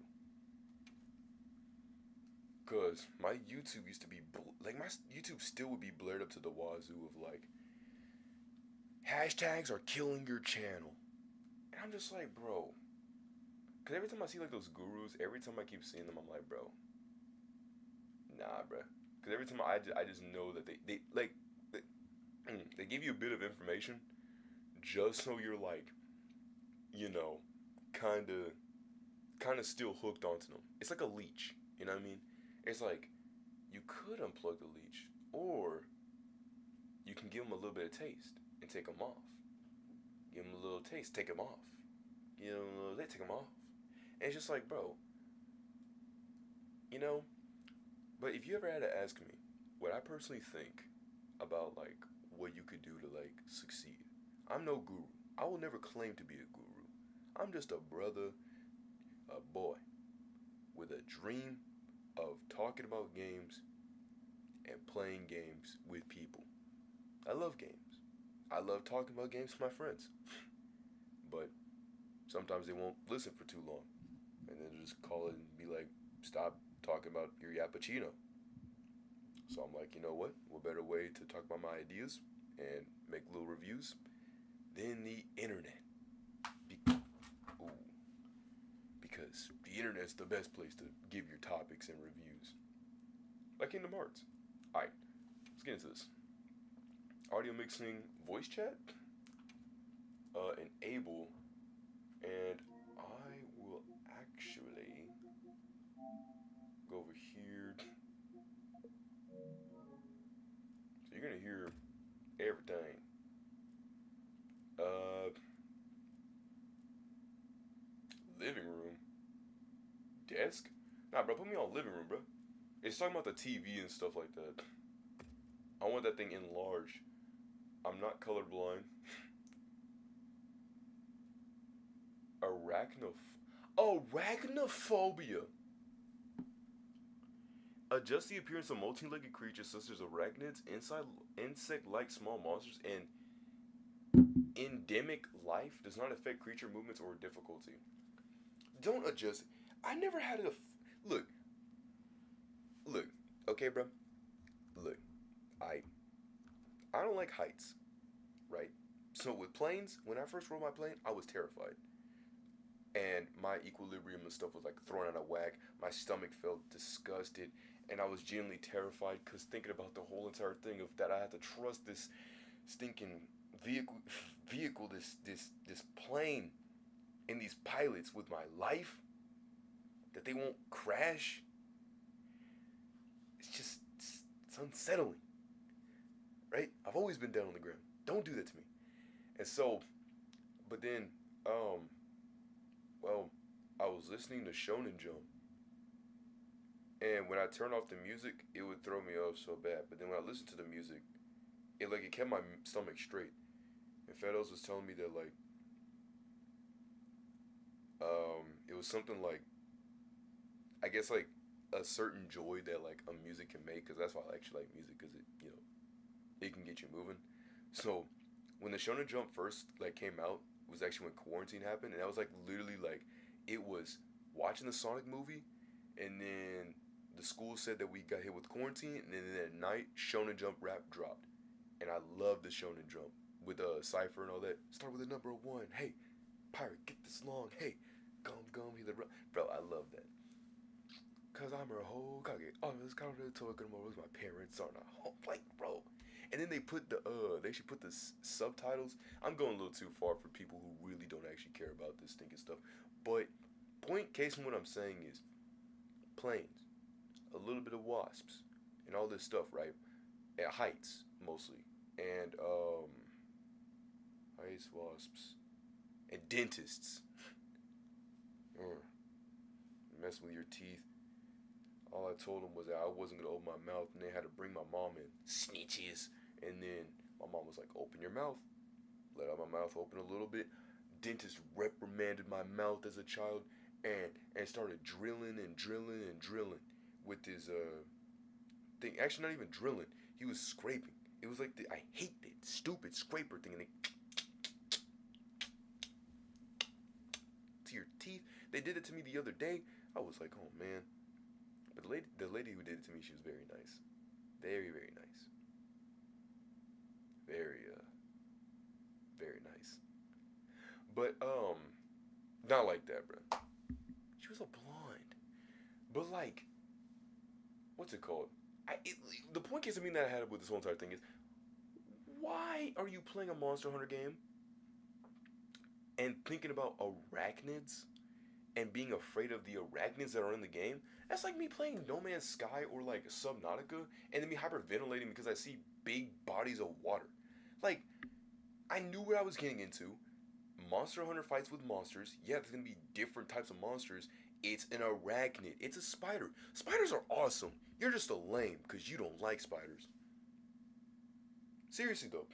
Because my YouTube used to be, my YouTube still would be blared up to the wazoo of, like, hashtags are killing your channel. And I'm just like, bro. Because every time I see, like, those gurus, every time I keep seeing them, I'm like, bro. Nah, bro. Because every time I just know that they give you a bit of information just so you're, like, kind of still hooked onto them. It's like a leech, you know what I mean? It's like, you could unplug the leech, or you can give them a little bit of taste and take them off. Give them a little taste, take them off. Give them a little taste, take them off. And it's just like, bro, but if you ever had to ask me what I personally think about, like, what you could do to, like, succeed, I'm no guru. I will never claim to be a guru. I'm just a brother, a boy, with a dream of talking about games and playing games with people. I love games. I love talking about games with my friends. But Sometimes they won't listen for too long, and then just call it and be like, "Stop talking about your yappuccino." So I'm like, you know what better way to talk about my ideas and make little reviews than the internet? Ooh, because the internet's the best place to give your topics and reviews. Like Kingdom Hearts. Alright, let's get into this. Audio mixing, voice chat, enable, and I will actually go over here. So you're gonna hear everything. Uh, Living room, desk. Nah, bro, put me on living room, bro. It's talking about the TV and stuff like that. I want that thing enlarged. I'm not colorblind. Arachnophobia. Adjust the appearance of multi-legged creatures such as arachnids, insect-like small monsters, and endemic life does not affect creature movements or difficulty. Don't adjust. I never had a look. Look, okay, bro. Look, I don't like heights, right? So with planes, when I first rode my plane, I was terrified, and my equilibrium and stuff was like thrown out of whack. My stomach felt disgusted, and I was genuinely terrified because thinking about the whole entire thing of that I had to trust this stinking vehicle, this plane, and these pilots with my life, that they won't crash. It's unsettling, right? I've always been down on the ground. Don't do that to me. And so, but then, well, I was listening to Shonen Jump, and when I turned off the music, it would throw me off so bad. But then when I listened to the music, it kept my stomach straight. And Fedos was telling me that it was something like, I guess like a certain joy that like a music can make, because that's why I actually like music, because it can get you moving. So when the Shonen Jump first like came out, it was actually when quarantine happened, and I was like literally like, it was watching the Sonic movie, and then the school said that we got hit with quarantine, and then at night Shonen Jump rap dropped, and I love the Shonen Jump with Cypher and all that. Start with the number one. Hey, pirate, get this long. Hey, gum, he the bro. I love that. Cause I'm her whole kage. Oh, this kind of talking about my parents are not home. Like, bro. And then they should put the subtitles. I'm going a little too far for people who really don't actually care about this stinking stuff. But point case in what I'm saying is planes, a little bit of wasps, and all this stuff, right? At heights mostly, and heights, wasps, and dentists. Mess with your teeth. All I told them was that I wasn't gonna open my mouth, and they had to bring my mom in. Snitches. And then my mom was like, "Open your mouth." Let out my mouth open a little bit. Dentist reprimanded my mouth as a child, and started drilling with his thing. Actually, not even drilling. He was scraping. It was like I hate that stupid scraper thing, and to your teeth. They did it to me the other day. I was like, oh man. But the lady who did it to me, she was very nice. Very, very nice. Very nice. But, not like that, bro. She was a blonde. But, like, what's it called? The point case of me that I had with this whole entire thing is, why are you playing a Monster Hunter game and thinking about arachnids and being afraid of the arachnids that are in the game? That's like me playing No Man's Sky or like Subnautica and then me hyperventilating because I see big bodies of water. Like, I knew what I was getting into. Monster Hunter fights with monsters. Yeah, there's gonna be different types of monsters. It's an arachnid. It's a spider. Spiders are awesome. You're just a lame because you don't like spiders. Seriously though.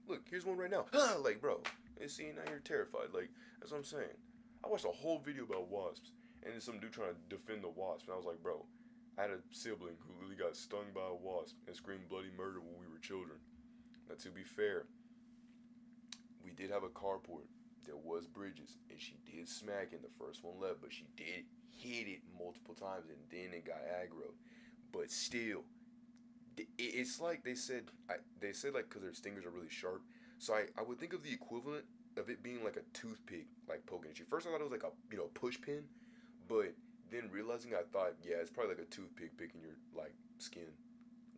Look, here's one right now. Like, bro. See, now you're terrified. Like, that's what I'm saying. I watched a whole video about wasps, and then some dude trying to defend the wasp, and I was like, bro, I had a sibling who really got stung by a wasp and screamed bloody murder when we were children. Now, to be fair, we did have a carport there was bridges, and she did smack in the first one left, but she did hit it multiple times, and then it got aggro. But still, it's like they said like because their stingers are really sharp. So I would think of the equivalent of it being like a toothpick, like poking at you. First I thought it was like a push pin, but then realizing I thought it's probably like a toothpick picking your like skin,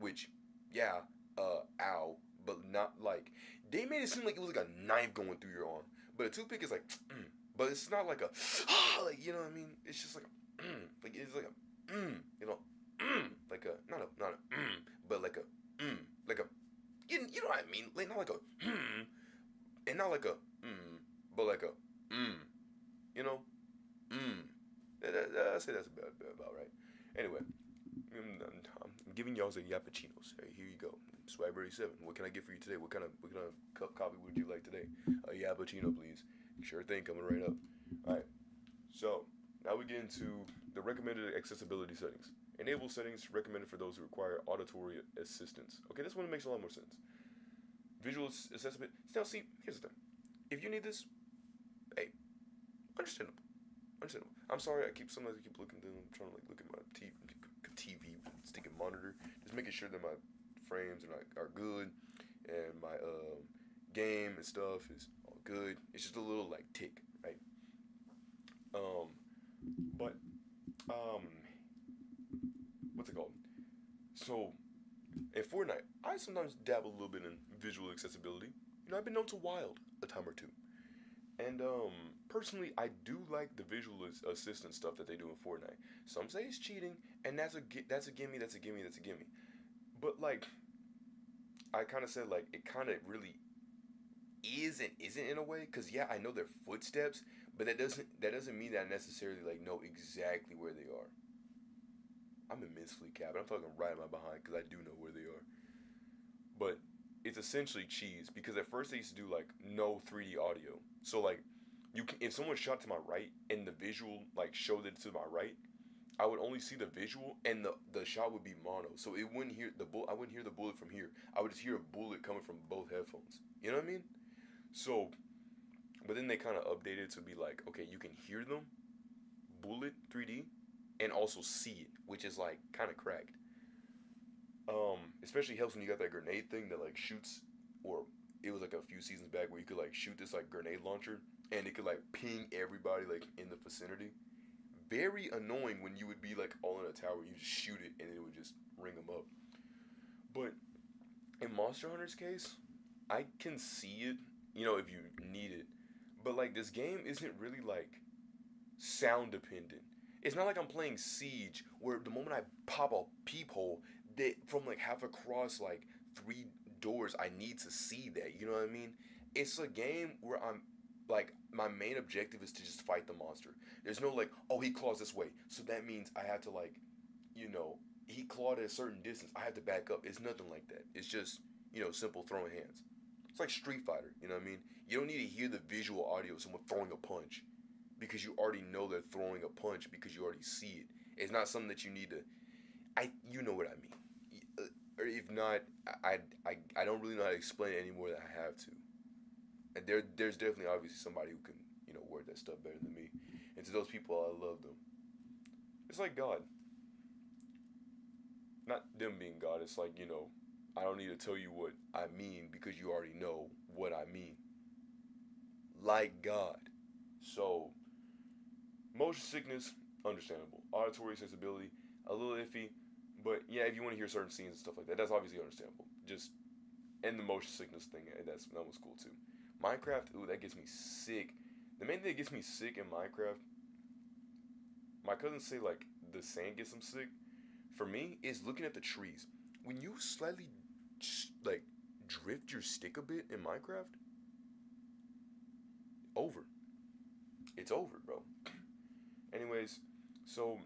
which ow, but not like they made it seem like it was like a knife going through your arm. But a toothpick is like, but it's not like a like you know what I mean. It's just like a like it's like a like a not a but like a like a you know what I mean, like not like a and not like a but like a you know I say that's about right. Anyway, I'm giving y'all some yappuccinos. Hey, here you go. Swaggbro87. What can I get for you today? What kind of cup coffee would you like today? A yappuccino, please. Sure thing, coming right up. All right. So now we get into the recommended accessibility settings. Enable settings recommended for those who require auditory assistance. Okay, this one makes a lot more sense. Visual accessibility. Now, see, here's the thing. If you need this, hey, understandable. Understandable. I'm sorry. Sometimes I keep looking. I'm trying to like look at my TV sticking monitor, just making sure that my frames are good, and my game and stuff is all good. It's just a little like tick, right? But what's it called? So in Fortnite, I sometimes dabble a little bit in visual accessibility. I've been known to wild a time or two. And personally, I do like the visual assistant stuff that they do in Fortnite. Some say it's cheating, and that's a gimme. But like, I kind of said like it kind of really is and isn't in a way, because I know their footsteps, but that doesn't mean that I necessarily like know exactly where they are. I'm immensely capping. I'm talking right in my behind because I do know where they are. But it's essentially cheese, because at first they used to do like no 3D audio. So like if someone shot to my right and the visual like showed it to my right, I would only see the visual and the shot would be mono. So it wouldn't hear I wouldn't hear the bullet from here. I would just hear a bullet coming from both headphones. You know what I mean? So but then they kind of updated to be like, okay, you can hear them bullet 3D and also see it, which is like kind of cracked. Especially helps when you got that grenade thing that like shoots, or it was like a few seasons back where you could like shoot this like grenade launcher and it could like ping everybody like in the vicinity. Very annoying when you would be like all in a tower, you just shoot it and it would just ring them up. But in Monster Hunter's case, I can see it, if you need it. But like this game isn't really like sound dependent. It's not like I'm playing Siege where the moment I pop a peephole, that from like half across like 3 doors, I need to see that. You know what I mean? It's a game where I'm like, my main objective is to just fight the monster. There's no like, oh, he claws this way, so that means I have to like, he clawed at a certain distance, I have to back up. It's nothing like that. It's just, simple throwing hands. It's like Street Fighter, you know what I mean? You don't need to hear the visual audio of someone throwing a punch, because you already know they're throwing a punch because you already see it. It's not something that you need to, you know what I mean. Or if not, I don't really know how to explain it any more than I have to. And there's definitely obviously somebody who can, word that stuff better than me. And to those people, I love them. It's like God. Not them being God, it's like, I don't need to tell you what I mean because you already know what I mean. Like God. So, motion sickness, understandable. Auditory sensibility, a little iffy. But yeah, if you want to hear certain scenes and stuff like that, that's obviously understandable. Just, and the motion sickness thing, that was cool too. Minecraft, ooh, that gets me sick. The main thing that gets me sick in Minecraft, my cousins say like the sand gets them sick. For me, is looking at the trees. When you slightly like drift your stick a bit in Minecraft, over. It's over, bro. Anyways, so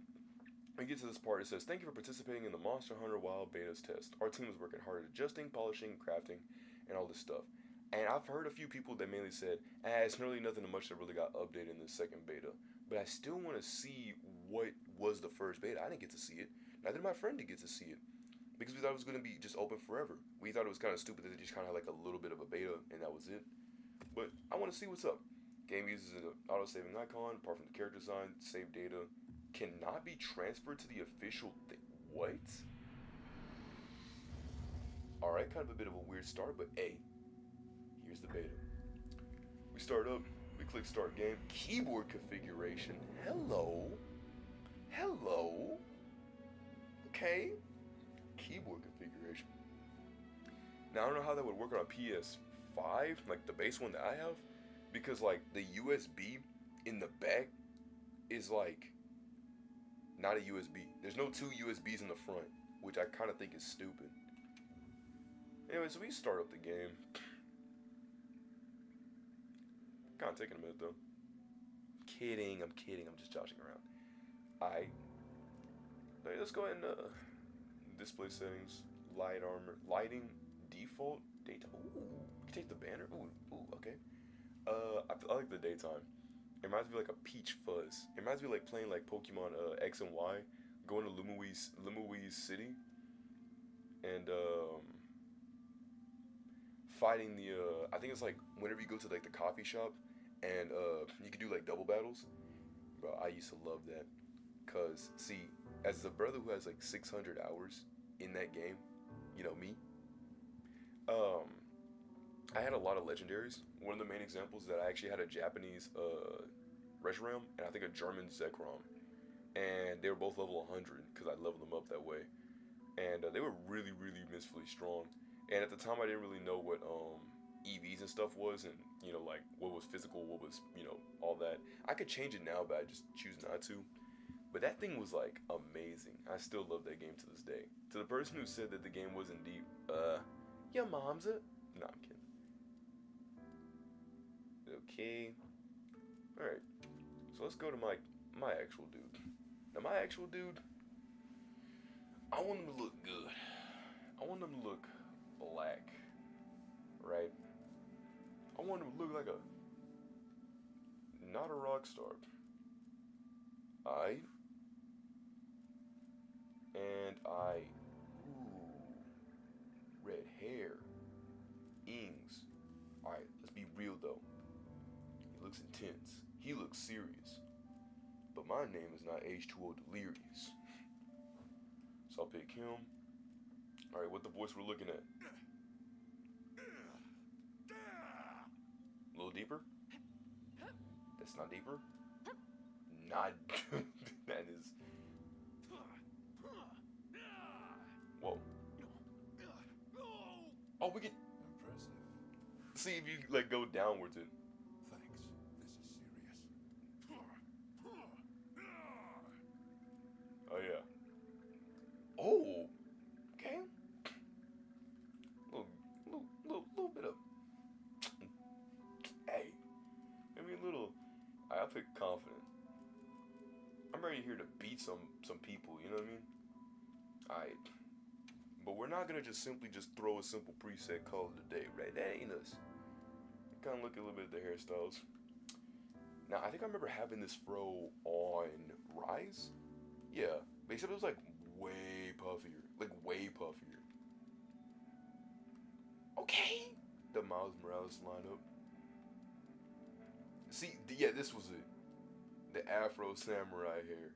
we get to this part. It says, thank you for participating in the Monster Hunter Wild Beta's test. Our team is working hard at adjusting, polishing, crafting, and all this stuff. And I've heard a few people that mainly said, it's really nothing much that really got updated in the second beta. But I still want to see what was the first beta. I didn't get to see it. Neither did my friend did get to see it. Because we thought it was going to be just open forever. We thought it was kind of stupid that they just kind of had like a little bit of a beta and that was it. But I want to see what's up. Game uses an auto-saving icon. Apart from the character design, save data cannot be transferred to the official thing. What? Alright, kind of a bit of a weird start, but hey, here's the beta. We start up, we click start game. Keyboard configuration. Hello. Hello. Okay. Keyboard configuration. Now, I don't know how that would work on a PS5, like the base one that I have, because like the USB in the back is like not a USB. There's no two USBs in the front, which I kind of think is stupid. Anyway, so we start up the game. Kind of taking a minute though. Kidding, I'm kidding. I'm just joshing around. Let's go ahead and display settings, light armor, lighting, default, daytime. Ooh, you can take the banner. Ooh, okay. I like the daytime. It reminds me of like a peach fuzz. It reminds me of like playing like Pokemon X and Y, going to Limui's city, and fighting the I think it's like whenever you go to like the coffee shop, and you can do like double battles. Bro, I used to love that, cause see, as a brother who has like 600 hours in that game, you know me. I had a lot of legendaries. One of the main examples is that I actually had a Japanese Reshiram and I think a German Zekrom, and they were both level 100 because I leveled them up that way, and they were really, really immensely strong. And at the time, I didn't really know what EVs and stuff was, and you know, like what was physical, what was, you know, all that. I could change it now, but I just choose not to. But that thing was like amazing. I still love that game to this day. To the person who said that the game wasn't deep, your mom's a. No, I'm kidding. Okay. All right. So let's go to my actual dude. Now my actual dude, I want him to look good. I want him to look black, right? I want him to look like not a rock star. Red hair, ings. Alright, let's be real though. He looks intense. He looks serious. But my name is not H2O Delirious. So I'll pick him. Alright, what the voice we're looking at? A little deeper? That's not deeper? Not. That is. Whoa. Oh, we can. Impressive. See if you like go downwards. Thanks. This is serious. Oh yeah. Oh. Okay. Little bit of. Hey. I mean, little. I pick confident. I'm ready here to beat some people. You know what I mean? Alright. But we're not gonna just simply throw a simple preset, call it a day, right? That ain't us. Kind of look a little bit at the hairstyles. Now I think I remember having this fro on Rise. Yeah, but except it was like way puffier, like way puffier. Okay. The Miles Morales lineup. See, yeah, this was it. The Afro Samurai hair.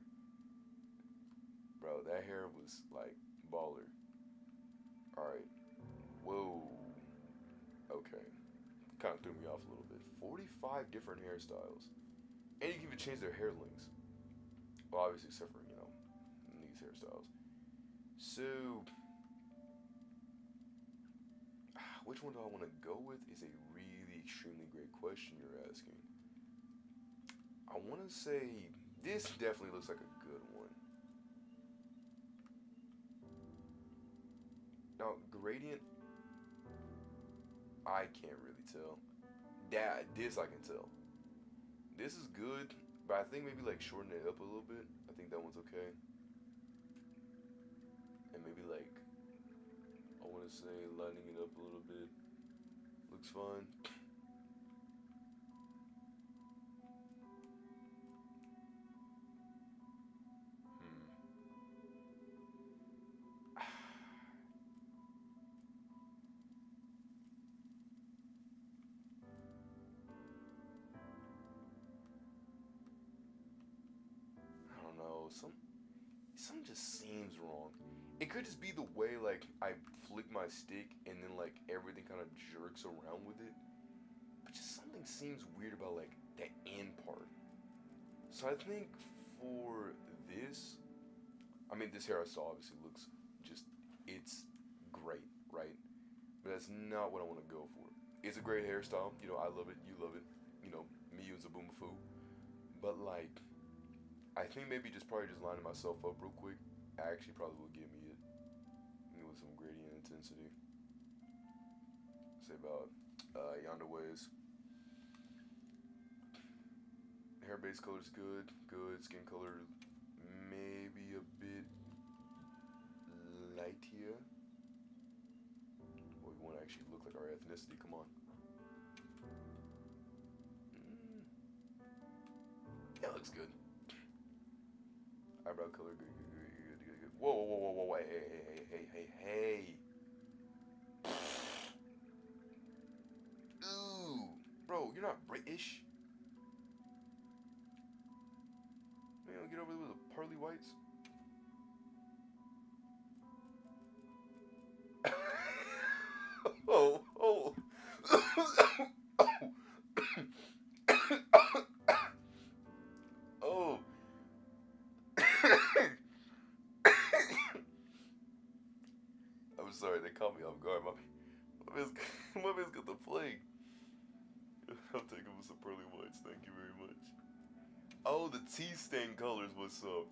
Bro, that hair was like baller. Alright. Whoa. Okay. Kind of threw me off a little bit. 45 different hairstyles. And you can even change their hair lengths. Well, obviously, except for, you know, these hairstyles. So, which one do I want to go with is a really extremely great question you're asking. I want to say this definitely looks like a good one. Now, gradient, I can't really tell. This I can tell. This is good, but I think maybe like shorten it up a little bit. I think that one's okay. And maybe like, I want to say lightening it up a little bit. Looks fun. something just seems wrong. It could just be the way like I flick my stick and then like everything kind of jerks around with it. But just something seems weird about like that end part. So I think for this, I mean, this hairstyle obviously looks just, it's great, right? But that's not what I want to go for. It's a great hairstyle, you know, I love it, you love it, you know, me use a boomafoo. But like, I think maybe probably just lining myself up real quick actually probably will give me it. With some gradient intensity. Say about yonder ways. Hair base color's good. Skin color maybe a bit light here. Well, we want to actually look like our ethnicity. Come on. Yeah, looks good. Eyebrow color, good. Whoa, hey. Ooh, bro, you're not British. Man, get over there with the pearly whites. Oh. Oh. I'm sorry, they caught me off guard. My man's got the plague. I'll take him with some pearly whites, thank you very much. Oh, the tea stain colors, what's up?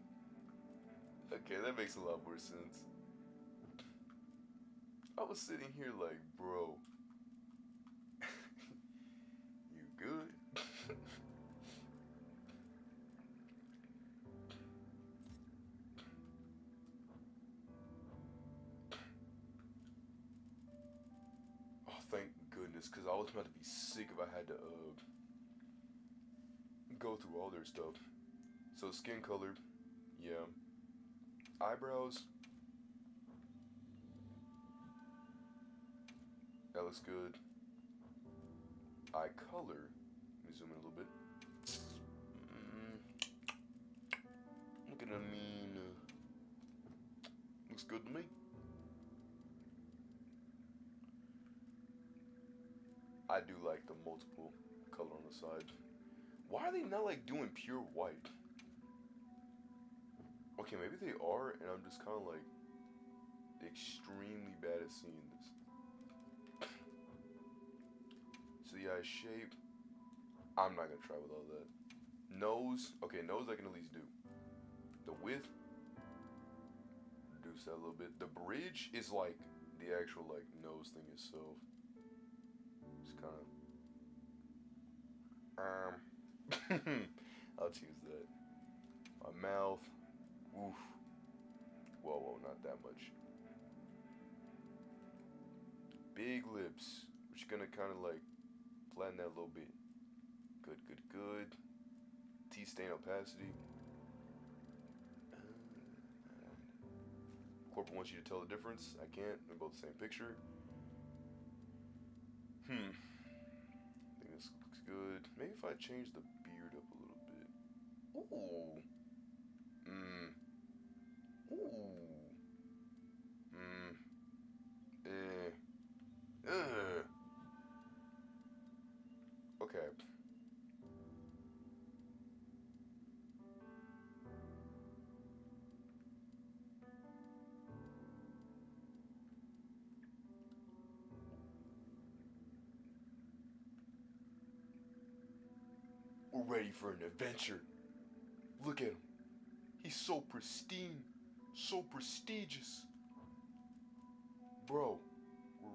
Okay, that makes a lot more sense. I was sitting here like, bro, you good? Oh, thank goodness, because I was about to be sick if I had to go through all their stuff. So skin color, yeah. Eyebrows, that looks good. Eye color, let me zoom in a little bit. Look at I mean, looks good to me. I do like the multiple color on the side. Why are they not like doing pure white? Okay, maybe they are, and I'm just kind of like extremely bad at seeing this. So yeah, shape, I'm not gonna try with all that. Nose, okay, nose I can at least do. The width, reduce that a little bit. The bridge is like the actual like nose thing itself. Just kind of, I'll choose that. My mouth, oof. Whoa, not that much. Big lips, which are gonna kind of like flatten that a little bit. Good. T-stain opacity. Corporate wants you to tell the difference. I can't. They're both the same picture. I think this looks good. Maybe if I change the beard up a little bit. Ooh. Okay. We're ready for an adventure. Look at him. He's so pristine, so prestigious. Bro,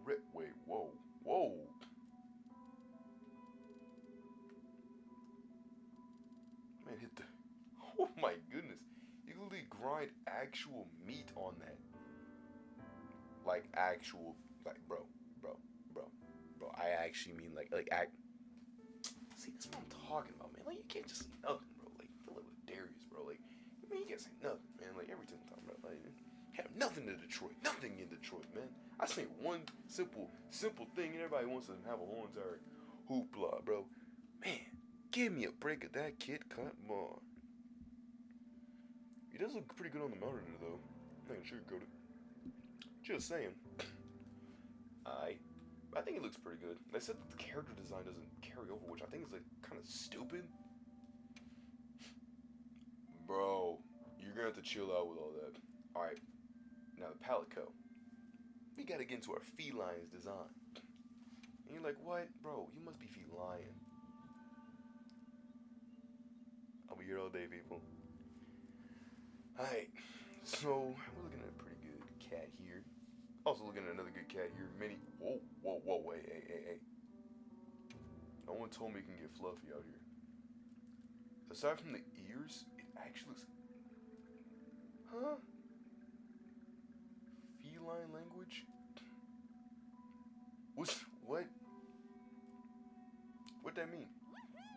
wait, whoa. Man, hit the, oh my goodness. You can literally grind actual meat on that. Like actual, like bro. I actually mean like see, that's what I'm talking about, man. Like, you can't just say nothing, bro. Like, feel like with Darius, bro. Like, I mean, you can't say nothing, man. Like, every single time, bro. Like, have nothing in Detroit. Nothing in Detroit, man. I say one simple thing, and everybody wants to have a whole entire hoopla, bro. Man, give me a break of that, kid. Come on. He does look pretty good on the monitor, though. I'm not gonna sugarcoat it. Just saying. I think it looks pretty good. They said that the character design doesn't carry over, which I think is like kind of stupid. Bro, you're gonna have to chill out with all that. Alright, now the palette co. We gotta get into our felines design. And you're like, what? Bro, you must be feline. I'll be here all day, people. Alright, so we're looking at a pretty good cat here. Also looking at another good cat here. Mini. Whoa, hey. No one told me it can get fluffy out here. Aside from the ears, it actually looks. Huh? Feline language? What? What'd that mean? Let's do this.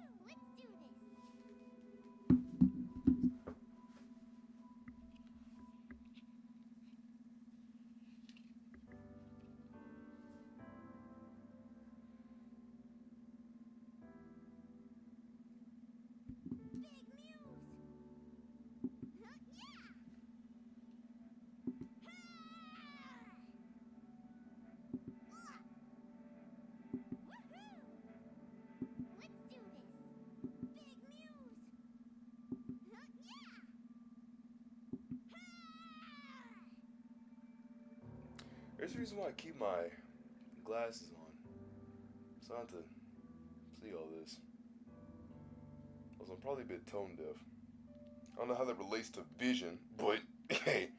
There's a reason why I keep my glasses on. So I don't have to see all this. Also, I'm probably a bit tone deaf. I don't know how that relates to vision, but hey,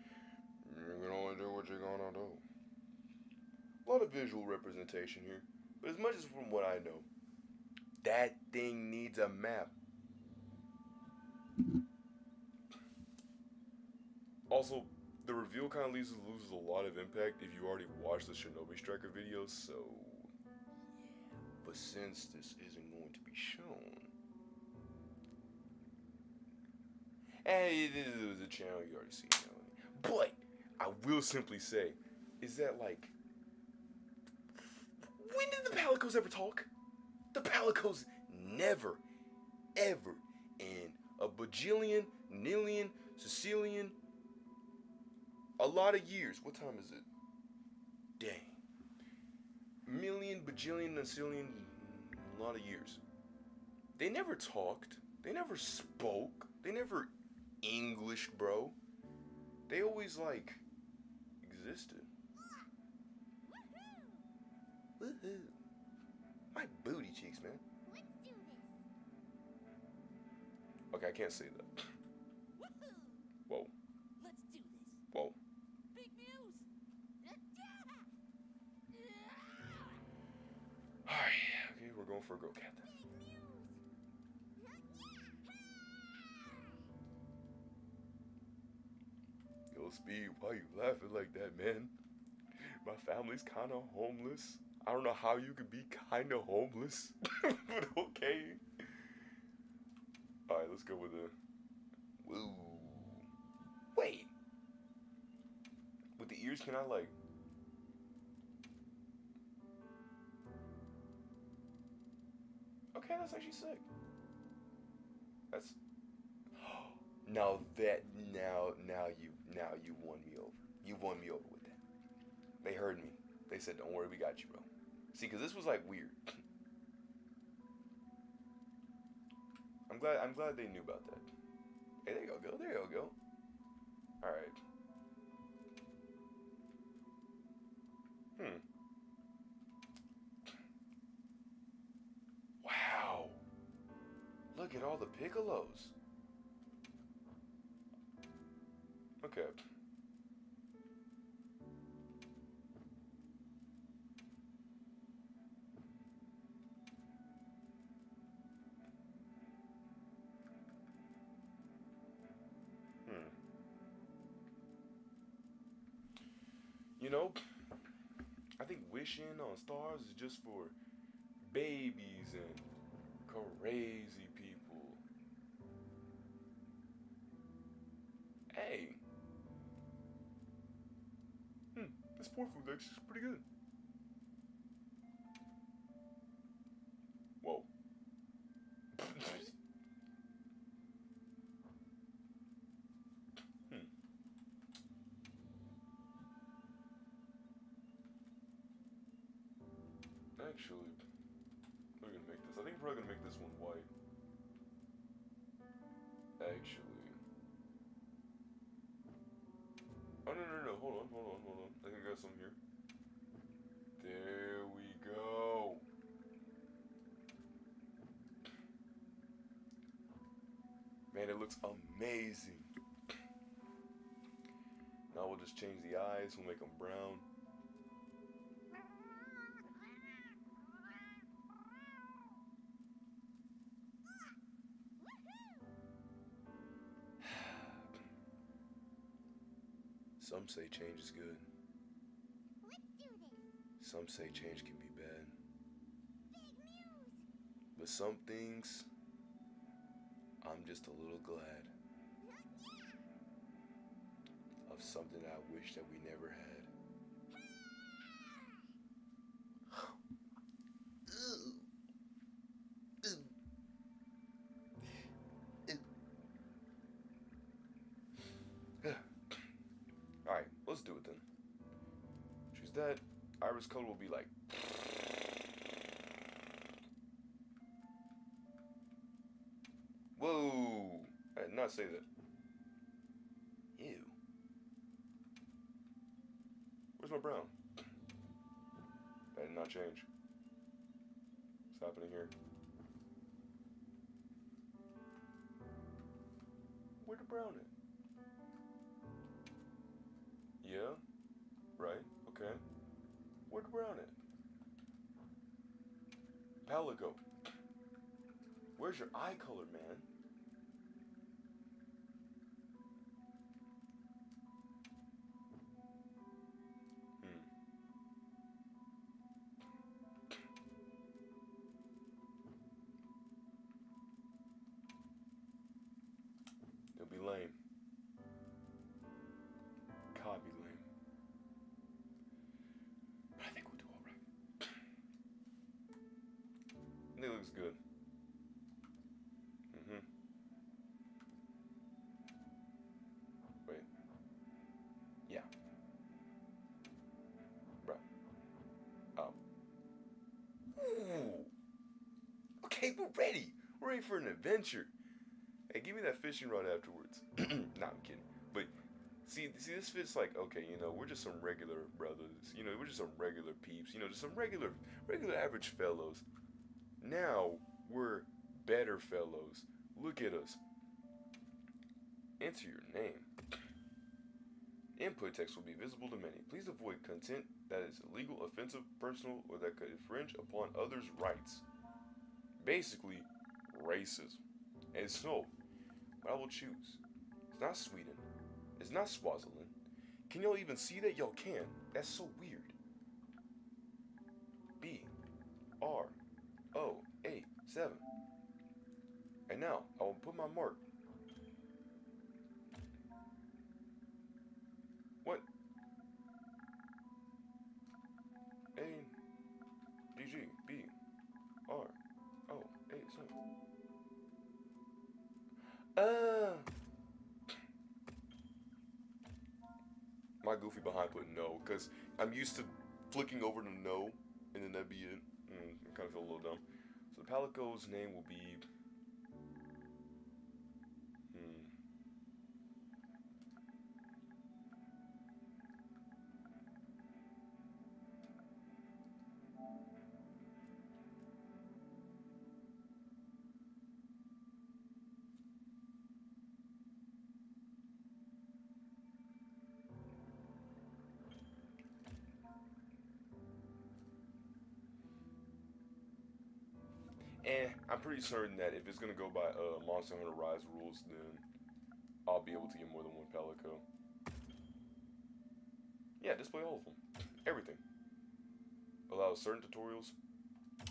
you can only do what you're gonna do. A lot of visual representation here, but as much as from what I know, that thing needs a map. Also, the reveal kind of loses a lot of impact if you already watched the Shinobi Striker videos, so yeah. But since this isn't going to be shown, and it is a channel you already see, but I will simply say, is that like, when did the Palicos ever talk? The Palicos never, ever, in a bajillion, nillion, Sicilian, a lot of years. What time is it? Dang. Million, bajillion, Sicilian, a lot of years. They never talked. They never spoke. They never Englished, bro. They always, like, existed. Woohoo. My booty cheeks, man. Let's do this. Okay, I can't say that. Whoa. Let's do this. Whoa. Big news. Alright, okay, we're going for a go cat then. Yo, Speed, why you laughing like that, man? My family's kind of homeless. I don't know how you could be kind of homeless, but okay. Alright, let's go with the... Woo. Wait. With the ears, can I, like... Okay, that's actually sick. That's... Now you won me over. You won me over with that. They heard me. They said, don't worry, we got you, bro. See, because this was, like, weird. I'm glad they knew about that. Hey, there you go. There you go. Alright. Wow. Look at all the piccolos. Okay. You know, I think wishing on stars is just for babies and crazy people. Hey. This pork food actually is pretty good. Whoa. Actually, we're gonna make this. I think we're probably gonna make this one white. Actually. Oh, no. Hold on. I think I got some here. There we go. Man, it looks amazing. Now we'll just change the eyes. We'll make them brown. Some say change is good. Let's do this. Some say change can be bad. Big news. But some things, I'm just a little glad of something I wish that we never had. Alright, let's do it then. Choose that. Iris color will be like. Whoa! I did not say that. Ew. Where's my brown? That did not change. What's happening here? Where the brown at? Yeah? Right, okay. Where the brown at? Palico. Where's your eye color, man? It'll be lame. God, be lame. But I think we'll do alright. I think it looks good. Wait. Yeah. Bruh. Oh. Ooh. Okay, we're ready. We're ready for an adventure. Hey, give me that fishing rod afterwards. Nah, I'm kidding. But see, this fits like, okay, you know, we're just some regular brothers. You know, we're just some regular peeps. You know, just some regular average fellows. Now we're better fellows. Look at us. Enter your name. Input text will be visible to many. Please avoid content that is illegal, offensive, personal, or that could infringe upon others' rights. Basically, racism. And so, what I will choose. It's not Sweden. It's not Swaziland. Can y'all even see that? Y'all can. That's so weird. B-R-O-87. And now, I will put my mark. What? A-D-G-B-R-O-87. My goofy behind put no, because I'm used to flicking over to no, and then that'd be it. I kind of feel a little dumb. So the Palico's name will be... I'm pretty certain that if it's gonna go by Monster Hunter Rise rules, then I'll be able to get more than one Palico. Yeah, display all of them. Everything. Allow certain tutorials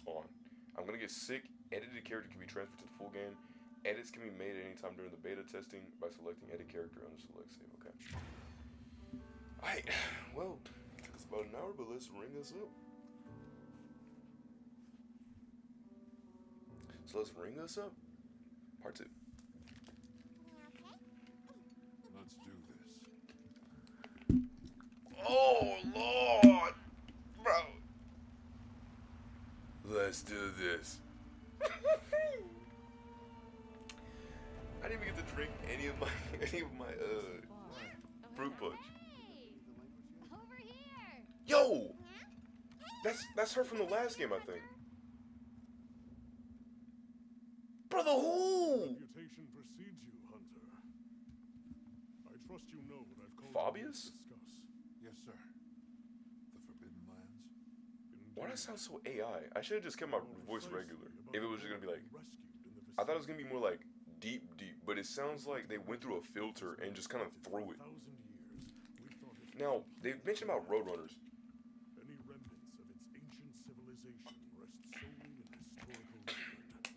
on. I'm gonna get sick. Edited character can be transferred to the full game. Edits can be made at any time during the beta testing by selecting edit character under select save. Okay. Alright, well, it's about an hour, but let's ring this up. So let's ring this up. Part 2. Let's do this. Oh, Lord! Bro. Let's do this. I didn't even get to drink any of my fruit punch. Hey! Over here! Yo, that's her from the last game, I think. Brother, who? Reputation precedes you, Hunter. I trust you know what I've called Fabius? you to discuss. Yes, sir. The Forbidden Lands. Why does that sound so AI? I should have just kept my voice regular. If it was just gonna be like, I thought it was gonna be more like deep, but it sounds like they went through a filter and just kind of threw it. Now, they mentioned about Roadrunners. Any remnants of its ancient civilization rest solely in historical record.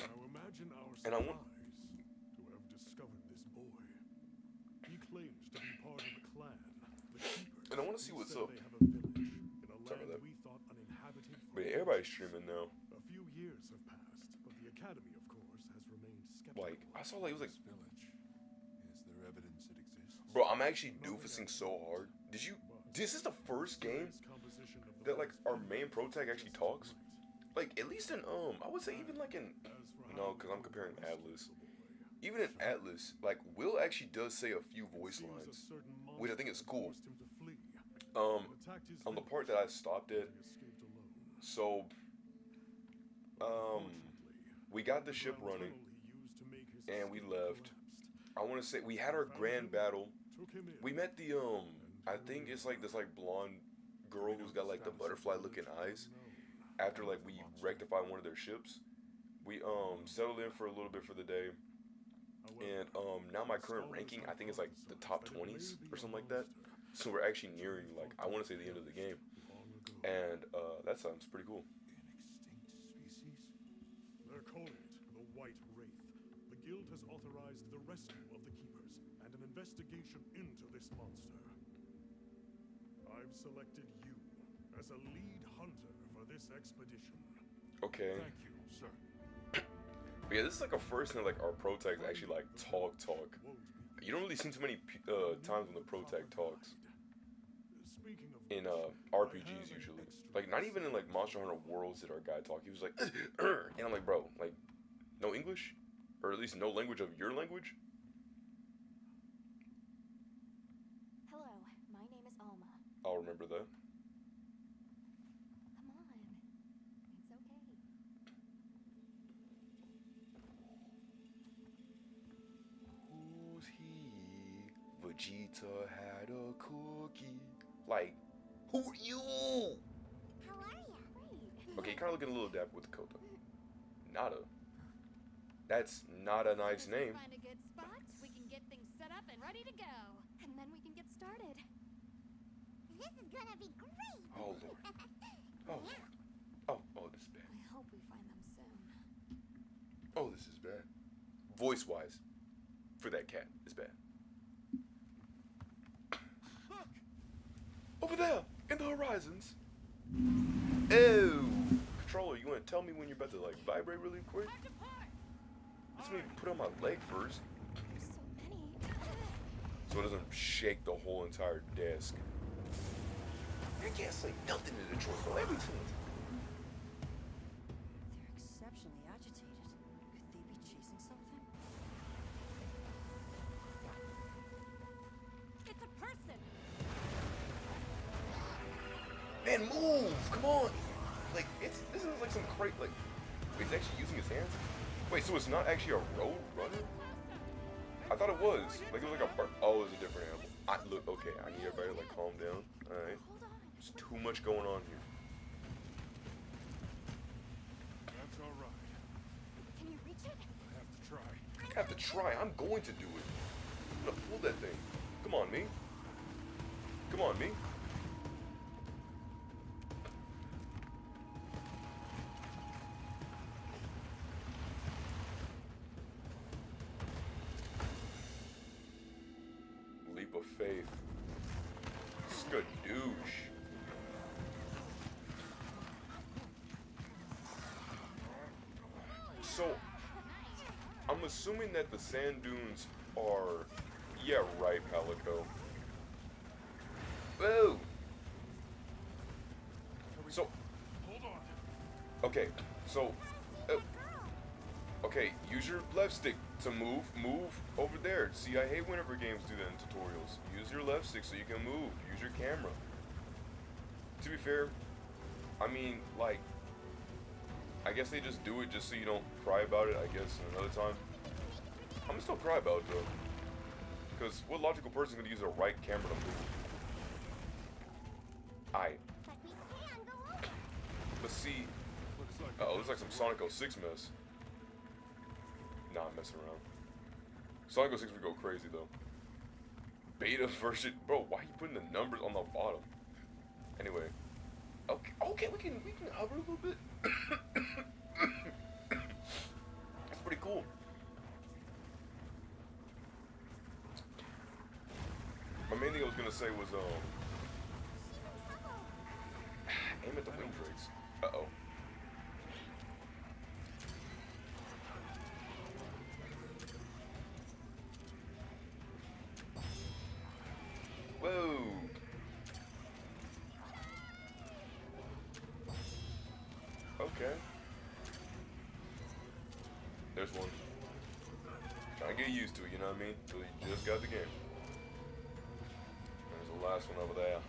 Now imagine our And I surprise want- to have discovered this boy. He claims to be part of a clan, the Keepers. And I wanna see who what's said up. They have a village in a Sorry about land that. we thought uninhabited for But yeah, ages. everybody's streaming now. A few years have passed, but the Academy, of course, has remained skeptical. Like, I saw like it was like, This village. Is there evidence it exists? bro, I'm actually doofusing so hard. Did you? This is the first game that like our main pro tag actually talks. Like at least in I would say even like in no, because I'm comparing Atlas. Even in Atlas, like Will actually does say a few voice lines, which I think is cool. On the part that I stopped at, so we got the ship running and we left. I want to say we had our grand battle. We met the I think it's like this like blonde girl who's got like the butterfly looking eyes. After like we rectified one of their ships, we settled in for a little bit for the day. And now my current ranking, I think it's like the top 20s or something like that. So we're actually nearing like I want to say the end of the game. And that sounds pretty cool. An extinct species? They're calling it the White Wraith. The Guild has authorized the rescue of the Keepers and an investigation into this monster. I've selected you as a lead hunter for this expedition. Okay. Thank you, sir. But yeah, this is like a first thing like our pro tags actually like talk. You don't really see too many times when the pro tag talks Speaking of in which, RPGs usually. Like not even in like Monster Hunter Worlds did our guy talk. He was like, and I'm like, bro, like no English, or at least no language of your language. Hello, my name is Alma. I'll remember that. Come on. It's okay. Who's he? Vegeta had a cookie. Like, who are you? How are ya? Great. Okay, kind of looking a little dapper with the coat though. Nada. That's not a nice name. Find a good spot, we can get things set up and ready to go. And then we can get started. This is gonna be great. Oh lord. Oh lord. Oh, this is bad. I hope we find them soon. Oh, this is bad. Voice wise, for that cat, it's bad. Over there, in the horizons. Oh, controller, you want to tell me when you're about to like vibrate really quick? Just need to put on my leg first, There's so many. so it doesn't shake the whole entire desk. I can't say nothing to Detroit, bro. Everything. They're exceptionally agitated. Could they be chasing something? It's a person. Man, move! Come on! Like, this is like some crate, like, wait, he's actually using his hands? Wait, so it's not actually a road runner? I thought it was. Like, it was like a, oh, it was a different animal. Look, okay, I need everybody to, like, calm down. Alright. Hold on. There's too much going on here. That's all right. Can you reach it? I have to try. I have to try. I'm going to do it. I'm gonna pull that thing. Come on, me. Come on, me. Leap of faith. Skadoosh. So, I'm assuming that the sand dunes are... Yeah, right, Palico. Whoa! So, Hold on. Okay, so, okay, use your left stick to move over there. See, I hate whenever games do that in tutorials. Use your left stick so you can move. Use your camera. To be fair, I mean, like, I guess they just do it just so you don't cry about it, I guess, another time. I'm gonna still cry about it, though. Because what logical person is gonna use a right camera to move? Aight. Let's see. Looks like some Sonic 06 mess. Nah, I'm messing around. Sonic 06 would go crazy, though. Beta version. Bro, why are you putting the numbers on the bottom? Anyway. Okay, we can hover a little bit. That's pretty cool. My main thing I was gonna say was aim at the wing drakes. Uh-oh. Whoa. Okay. There's one. Trying to get used to it, you know what I mean? Till you just got the game. There's the last one over there.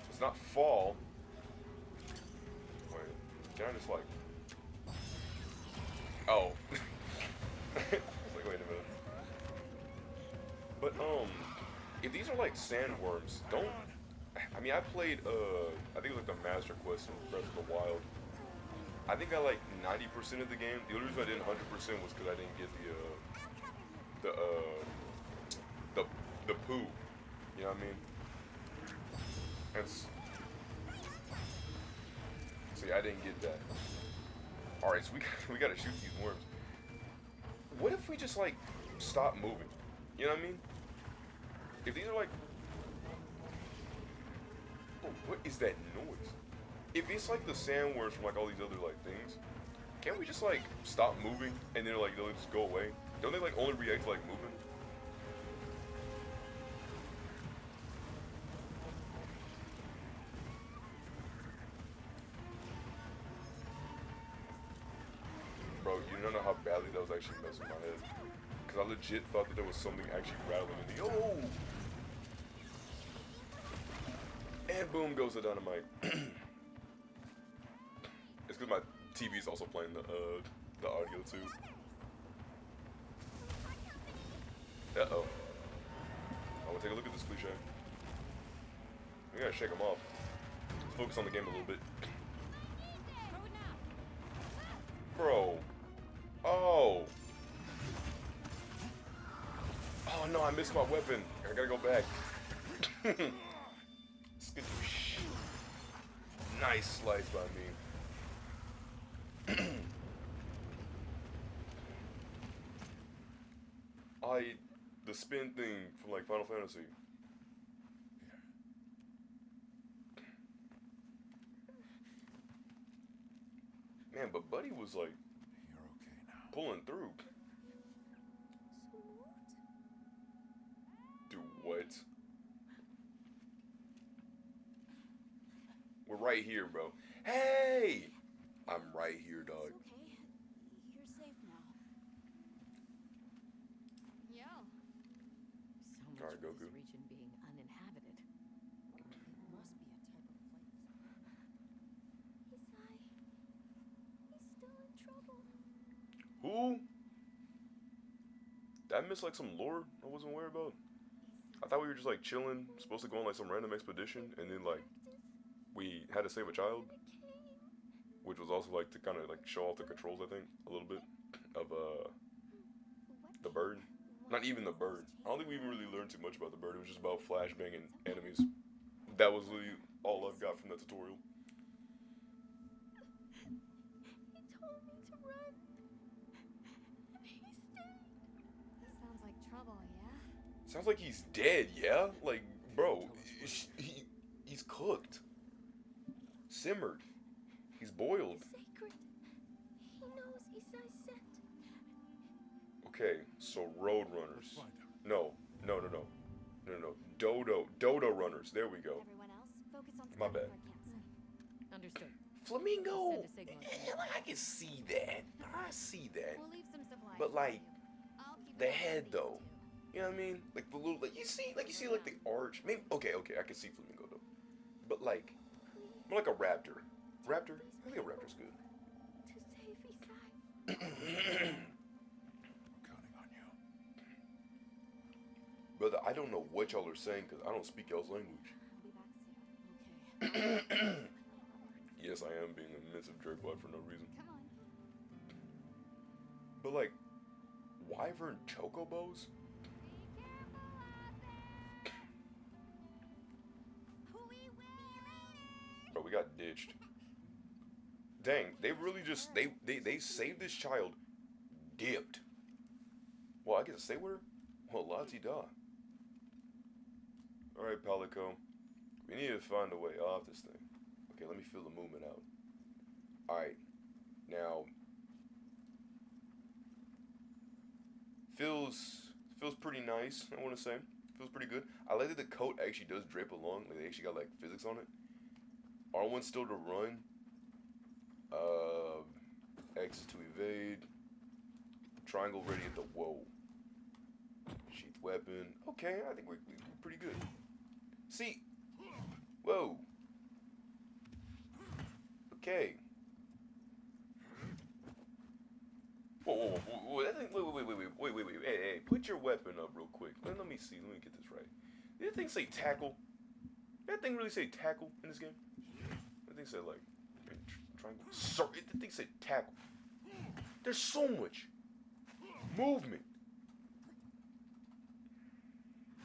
It's not fall. Wait, can I just like... Oh. I was like, wait a minute. But, if these are like sandworms, don't... I mean, I played, I think it was like the Master Quest in Breath of the Wild. I think I like 90% of the game. The only reason I didn't 100% was because I didn't get the poo. You know what I mean? And see, I didn't get that. Alright, so we gotta shoot these worms. What if we just like stop moving? You know what I mean? If these are like... Bro, what is that noise? If it's like the sandworms from like all these other like things, can't we just like stop moving and then like they'll just go away? Don't they like only react to like moving? Bro, you don't know how badly that was actually messing with my head. Cause I legit thought that there was something actually rattling in the... Oh! And boom goes the dynamite. It's because my TV's also playing the audio too. Uh-oh. I want to take a look at this cliche. We gotta shake them off. Let's focus on the game a little bit. Bro. Oh. Oh no, I missed my weapon. I gotta go back. Let's get the nice slice by me. The spin thing from like Final Fantasy. Man, but Buddy was like You're okay now. pulling through. Do what? We're right here, bro. Hey! I'm right here, dog. It's okay. You're safe now. Yo. So much Alright, for Goku. this region being uninhabited. It must be a type of flight. He's still in trouble. Who? Did I miss like some lore I wasn't aware about? I thought we were just like chilling, supposed to go on like some random expedition, and then like we had to save a child, which was also like to kind of like show off the controls, I think, a little bit of the bird. Not even the bird. I don't think we even really learned too much about the bird. It was just about flashbanging enemies. That was really all I've got from that tutorial. He told me to run. And he stayed. Sounds like trouble, yeah? Sounds like he's dead, yeah? Like, bro, he's cooked. Simmered. He's boiled. Sacred. He knows Isai sent. Okay, so Roadrunners. Let's find him. No. Dodo runners. There we go. Everyone else, focus on My scouting bad. for a campsite. Understood. Flamingo. Send a signal to me. Like, I can see that. I see that. We'll leave some supplies. But, for like, you. I'll keep the an eye on head these though. two. You know what I mean? Like the little, like you see like the arch. Maybe okay, I can see flamingo though. But like, more like a raptor. Raptor? I think a raptor's good. To save his life. We're counting on you. Brother, I don't know what y'all are saying because I don't speak y'all's language. I'll be back soon. Okay. Yes, I am being a missive jerkwad for no reason. Come on. But like, wyvern chocobos? Be careful out there. We will see you later. Bro, we got ditched. Dang, they really just they saved this child, dipped. Well, I get to stay with her? Well, la-ti-da. Alright, Palico. We need to find a way off this thing. Okay, let me feel the movement out. Alright. Now feels pretty nice, I wanna say. Feels pretty good. I like that the coat actually does drape along, like they actually got like physics on it. R1 still to run. X is to evade. Triangle ready at the whoa. Sheath weapon. Okay, I think we're pretty good. See. Whoa. Okay. Whoa. That thing, wait. Hey, put your weapon up real quick. Let me see. Let me get this right. Did that thing say tackle? Did that thing really say tackle in this game? That thing said like triangle. Sorry, that thing said tackle. There's so much movement.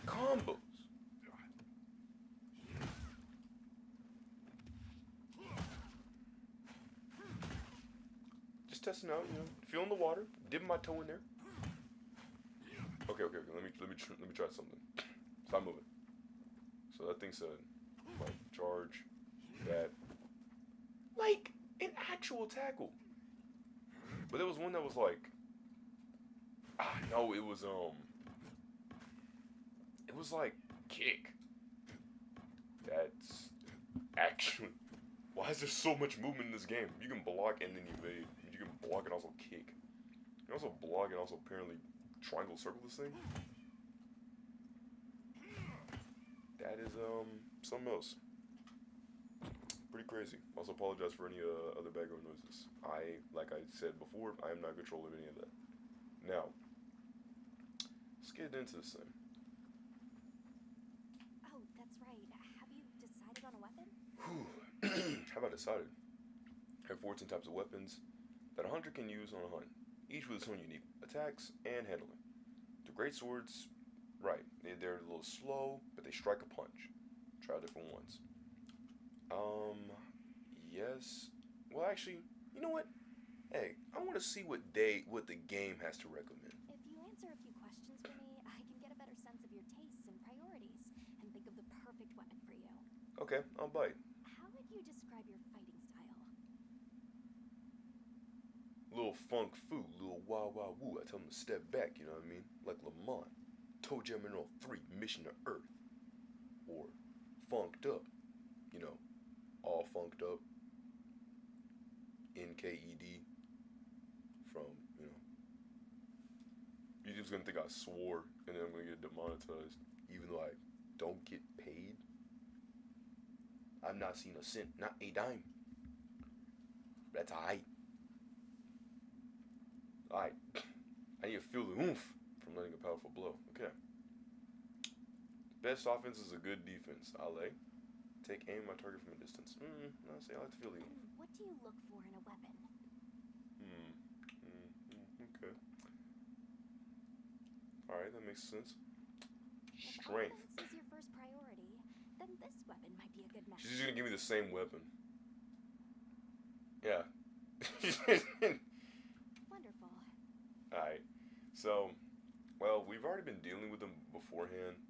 Combos. Just testing out, you know, feeling the water, dipping my toe in there. Okay. Let me try something. Stop moving. So that thing said, like, charge that, like an actual tackle. But there was one that was like, no, it was like kick. That's actually, why is there so much movement in this game? You can block and then evade. You can block and also kick. You can also block and also apparently triangle circle this thing. That is something else. Pretty crazy. Also apologize for any other background noises. Like I said before, I am not in control of any of that. Now, let's get into this thing. Oh, that's right. Have you decided on a weapon? How about decided? There are 14 types of weapons that a hunter can use on a hunt, each with its own unique attacks and handling. The great swords, right, they're a little slow, but they strike a punch. Try different ones. Yes. Well, actually, you know what? Hey, I want to see what the game has to recommend. If you answer a few questions for me, I can get a better sense of your tastes and priorities and think of the perfect weapon for you. Okay, I'll bite. How would you describe your fighting style? Little funk fu, little wah wah woo. I tell him to step back, you know what I mean? Like Lamont. Toe Jamming on 3, Mission to Earth. Or Funked Up. You know, all funked up. NKED. From, you know. YouTube's gonna think I swore and then I'm gonna get demonetized. Even though I don't get paid. I've not seen a cent, not a dime. That's alright. Alright. I need to feel the oomph from letting a powerful blow. Okay. Best offense is a good defense. Ale. Take aim at my target from a distance. No, see, I like to feel the oomph. And what do you look for in a weapon? Okay. Alright, that makes sense. If Strength. offense is your first priority, then this weapon might be a good match. She's just gonna give me the same weapon. Yeah. Wonderful. Alright. So, well, we've already been dealing with them beforehand.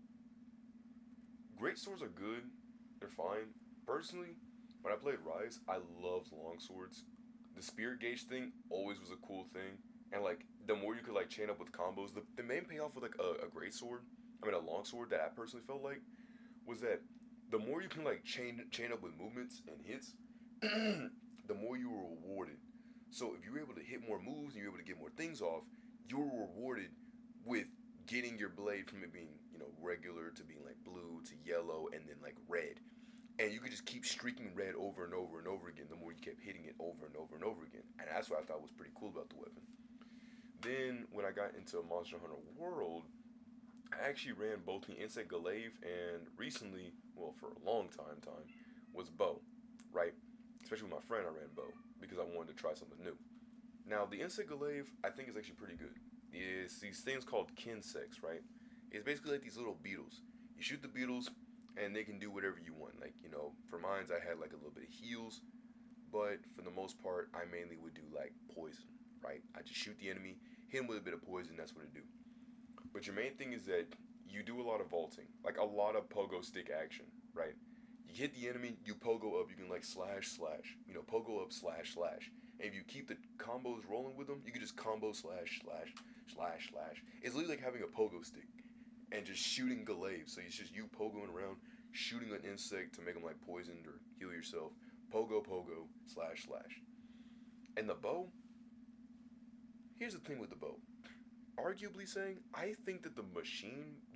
Great swords are good. They're fine. Personally, when I played Rise, I loved long swords. The spirit gauge thing always was a cool thing. And, like, the more you could, like, chain up with combos, the main payoff with, like, a great sword, I mean, a long sword that I personally felt like, was that the more you can, like, chain up with movements and hits, the more you were rewarded. So if you were able to hit more moves and you were able to get more things off, you were rewarded with getting your blade from it being, you know, regular to being like blue to yellow and then like red. And you could just keep streaking red over and over and over again the more you kept hitting it over and over and over again. And that's what I thought was pretty cool about the weapon. Then when I got into Monster Hunter World, I actually ran both the Insect Glaive and recently, well, for a long time, was bow, right? Especially with my friend, I ran bow because I wanted to try something new. Now, the Insect Glaive, I think is actually pretty good. It's these things called kinsects, right? It's basically like these little beetles. You shoot the beetles, and they can do whatever you want. Like, you know, for mines, I had like a little bit of heals, but for the most part, I mainly would do like poison, right? I just shoot the enemy, hit him with a bit of poison, that's what it do. But your main thing is that you do a lot of vaulting, like a lot of pogo stick action, right? You hit the enemy, you pogo up, you can like slash, you know, pogo up, slash. And if you keep the combos rolling with them, you can just combo slash. It's literally like having a pogo stick and just shooting glaives. So it's just you pogoing around, shooting an insect to make them like poisoned or heal yourself. Pogo, slash. And the bow, here's the thing with the bow. Arguably saying, I think that the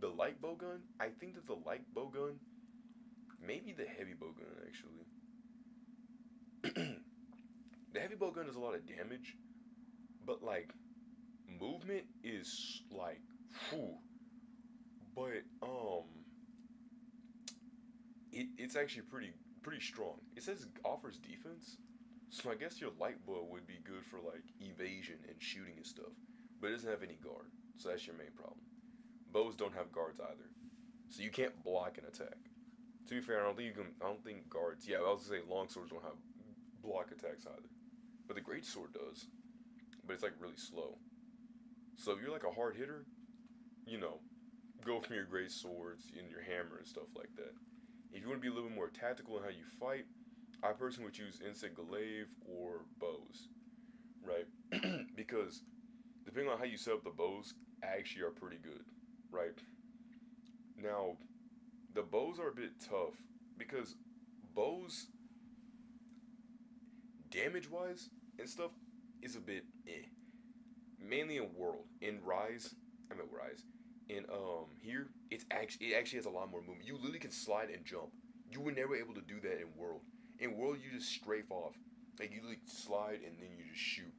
light bow gun, maybe the heavy bow gun actually. The heavy bow gun does a lot of damage, but like movement is like, whew. But it's actually pretty strong. It says it offers defense, so I guess your light bow would be good for like evasion and shooting and stuff. But it doesn't have any guard, so that's your main problem. Bows don't have guards either, so you can't block an attack. To be fair, I don't think guards. Yeah, I was gonna say longswords don't have block attacks either, but the greatsword does. But it's like really slow. So if you're like a hard hitter, you know, go from your greatswords and your hammer and stuff like that. If you want to be a little bit more tactical in how you fight, I personally would choose Insect Glaive or bows, right? Because depending on how you set up the bows, actually are pretty good, right? Now, the bows are a bit tough because bows, damage-wise and stuff, is a bit eh. Mainly in World. In Rise, in here, it actually has a lot more movement. You literally can slide and jump. You were never able to do that in World. In World, you just strafe off. Like, you like slide and then you just shoot,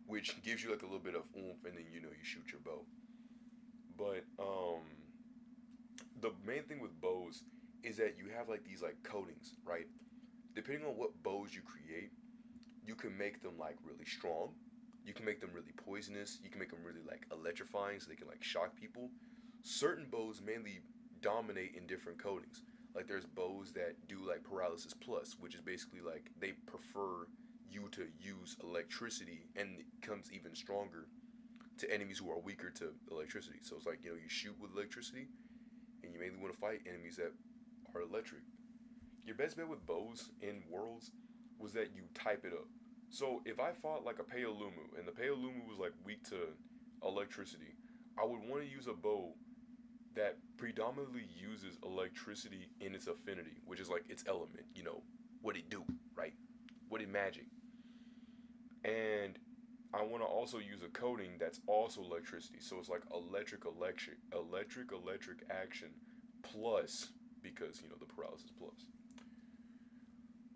which gives you like a little bit of oomph, and then you know you shoot your bow. But the main thing with bows is that you have like these like coatings, right? Depending on what bows you create, you can make them like really strong. You can make them really poisonous. You can make them really like electrifying, so they can like shock people. Certain bows mainly dominate in different coatings. Like there's bows that do like paralysis plus, which is basically like they prefer you to use electricity, and it comes even stronger to enemies who are weaker to electricity. So it's like, you know, you shoot with electricity, and you mainly want to fight enemies that are electric. Your best bet with bows in Worlds was that you type it up. So if I fought like a Paolumu, and the Paolumu was like weak to electricity, I would want to use a bow that predominantly uses electricity in its affinity, which is like its element, you know, what it do, right? What it magic. And I want to also use a coating that's also electricity. So it's like electric action plus, because, you know, the paralysis plus.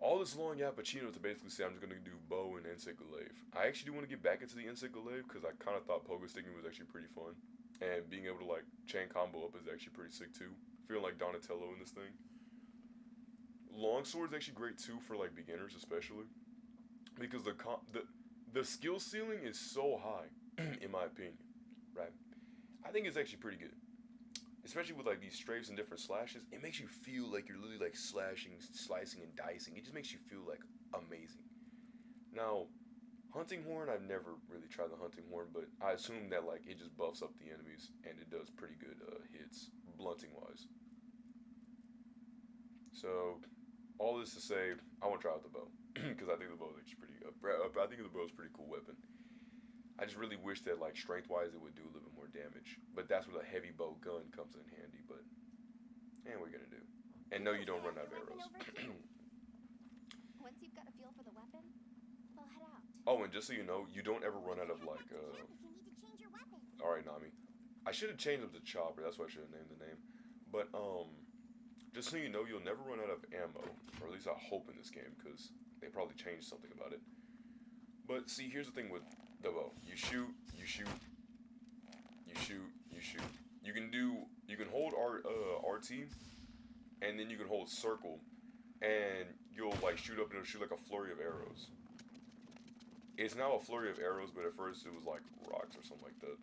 All this long yappuccino to basically say I'm just going to do bow and Insect Glaive. I actually do want to get back into the Insect Glaive because I kind of thought pogo sticking was actually pretty fun. And being able to like chain combo up is actually pretty sick too. Feeling like Donatello in this thing. Longsword's actually great too for like beginners especially. Because the skill ceiling is so high, in my opinion, right? I think it's actually pretty good. Especially with like these strafes and different slashes, it makes you feel like you're literally like slashing, slicing, and dicing. It just makes you feel like amazing. Now, Hunting Horn, I've never really tried the Hunting Horn, but I assume that like it just buffs up the enemies and it does pretty good hits, blunting wise. So, all this to say, I want to try out the bow because I think the bow is actually pretty. I think the bow is a pretty cool weapon. I just really wish that like strength wise it would do a little bit more damage, but that's where the heavy bow gun comes in handy. But and we're gonna do. And no, you don't run out of arrows. Once you've got a feel for the weapon, head out. Oh, and just so you know, you don't ever run out of like If you need to change your weapon. Alright, Nami. I should have changed him to Chopper, that's why I should have named the name. But just so you know, you'll never run out of ammo. Or at least I hope in this game, because they probably changed something about it. But see, here's the thing with the bow. You shoot, you shoot, you shoot, you shoot. You can hold RT, and then you can hold circle, and you'll like shoot up and it'll shoot like a flurry of arrows. It's now a flurry of arrows, but at first it was like rocks or something like that.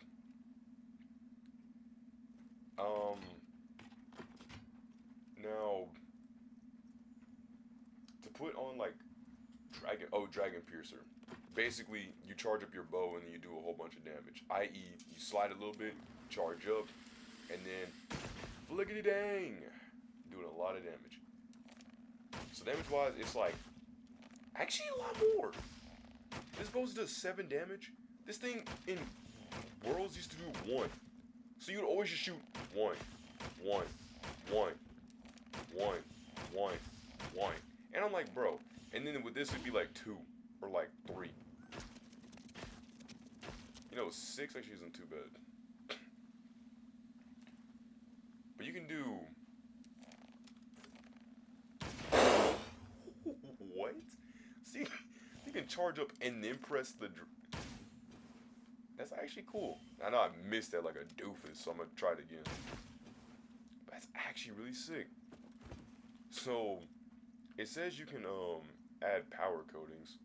Now, to put on like Dragon Piercer. Basically, you charge up your bow and then you do a whole bunch of damage. I.e., you slide a little bit, charge up, and then flickety dang, doing a lot of damage. So damage-wise, it's like actually a lot more. This bow does 7 damage. This thing in Worlds used to do 1. So you'd always just shoot 1, 1, 1, 1, 1, 1. And I'm like, bro. And then with this, it'd be like 2 or like 3. You know, 6 actually isn't too bad. But you can do... What? See, you can charge up and then press the... That's actually cool. I know I missed that like a doofus, so I'm gonna try it again. But that's actually really sick. So, it says you can add power coatings.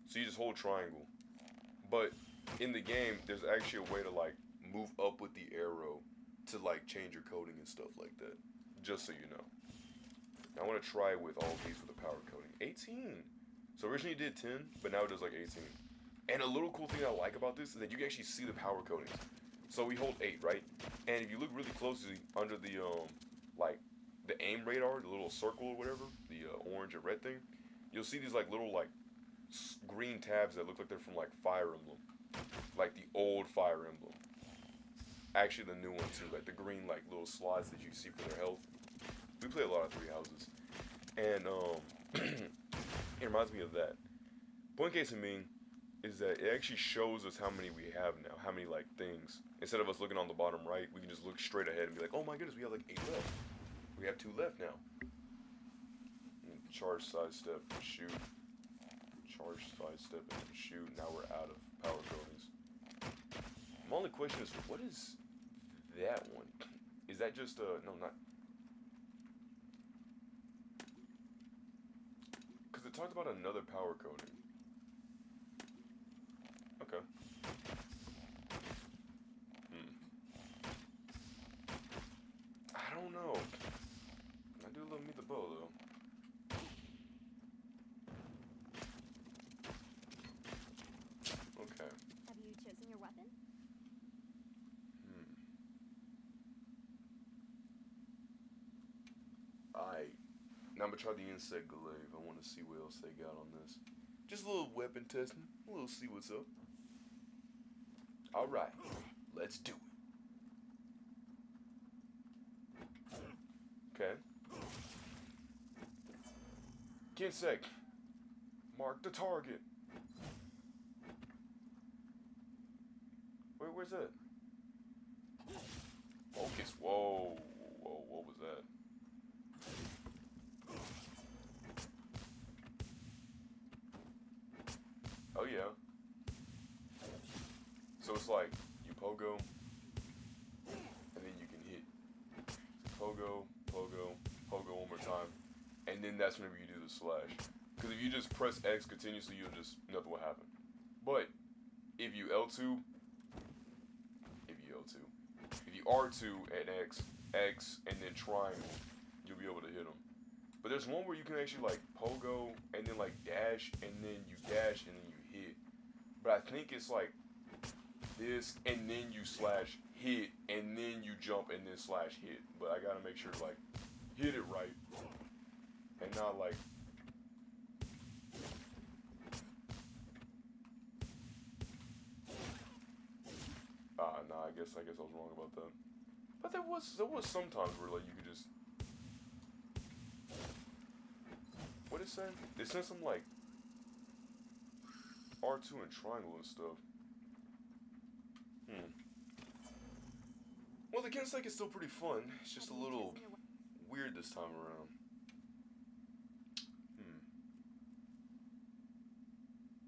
So you just hold triangle. But in the game, there's actually a way to like move up with the arrow to like change your coating and stuff like that. Just so you know. Now, I want to try with all these with a power coating. 18. So originally it did 10, but now it does like 18. And a little cool thing I like about this is that you can actually see the power coatings. So we hold 8, right? And if you look really closely under the like the aim radar, the little circle or whatever, the orange and red thing, you'll see these like little like green tabs that look like they're from like Fire Emblem, like the old Fire Emblem. Actually, the new one too, like the green like little slots that you see for their health. We play a lot of Three Houses, and it reminds me of that. Point case in being is that it actually shows us how many we have now, how many like things. Instead of us looking on the bottom right, we can just look straight ahead and be like, oh my goodness, we have like 8 left. We have 2 left now. Charge, sidestep, shoot. Charge, sidestep, and shoot. Now we're out of power coatings. My only question is, what is that one? Is that just no, not. Because it talked about another power coating. Okay. I don't know. I do love me the bow though. Okay. Have you chosen your weapon? Now I'm gonna try the insect glaive. I want to see what else they got on this. Just a little weapon testing. We'll see what's up. Alright, let's do it. Okay. Kinsek, mark the target. Wait, where's that? Focus. Whoa, whoa, what was that? Oh yeah. So it's like you pogo, and then you can hit. Pogo, pogo, pogo one more time, and then that's whenever you do the slash. Because if you just press X continuously, nothing will happen. But if you L2, if you R2 and X, and then triangle, you'll be able to hit them. But there's one where you can actually like pogo and then like dash and then you dash and then you hit. But I think it's like this and then you slash hit and then you jump and then slash hit. But I gotta make sure to like hit it right and not like. Nah, I guess I was wrong about that. But there was sometimes where like you could just. What it say? It said something like R2 and triangle and stuff. Well, the Gensec is still pretty fun. It's just a little weird this time around.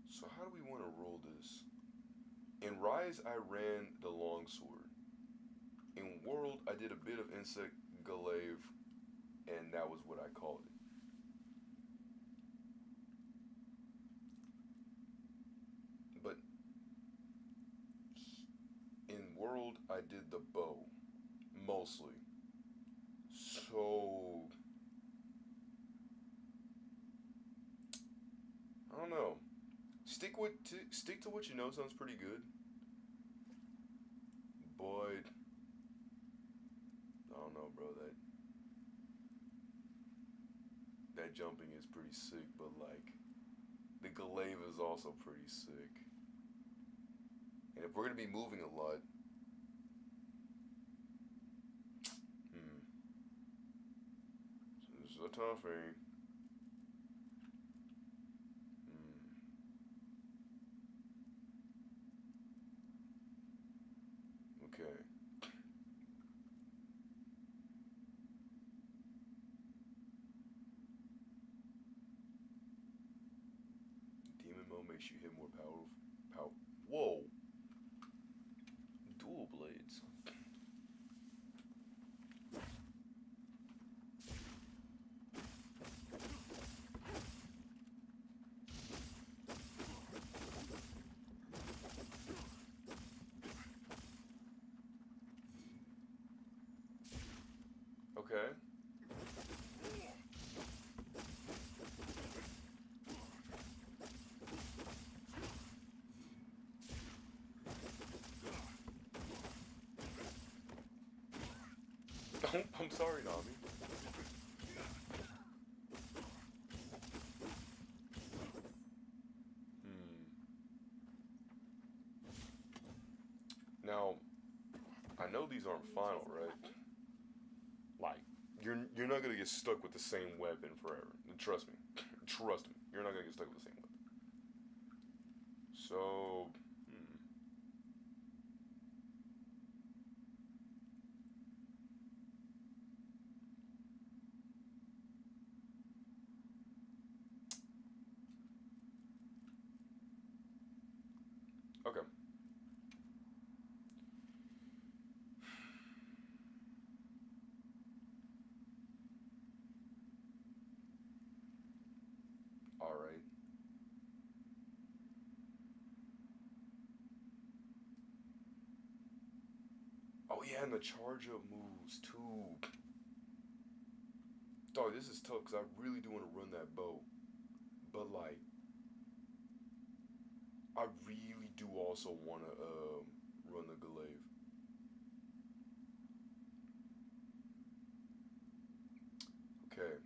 So how do we want to roll this? In Rise, I ran the longsword. In World, I did a bit of insect glaive, and that was what I called it. But in World, I did the bow, mostly. So I don't know. Stick to what you know sounds pretty good. But I don't know, bro. That jumping is pretty sick, but like the glaive is also pretty sick. And if we're gonna be moving a lot, so this is a toughie. Okay. Demon mode makes you hit more power. Whoa. Dual blades. Okay. I'm sorry, Nami. Now, I know these aren't final, right? Like, you're not gonna get stuck with the same weapon forever. Trust me. Trust me. You're not gonna get stuck with the same weapon. So, okay. All right. Oh yeah, and the charge up moves too. Dog, this is tough because I really do want to run that bow, but like, I really do also want to run the glaive. Okay.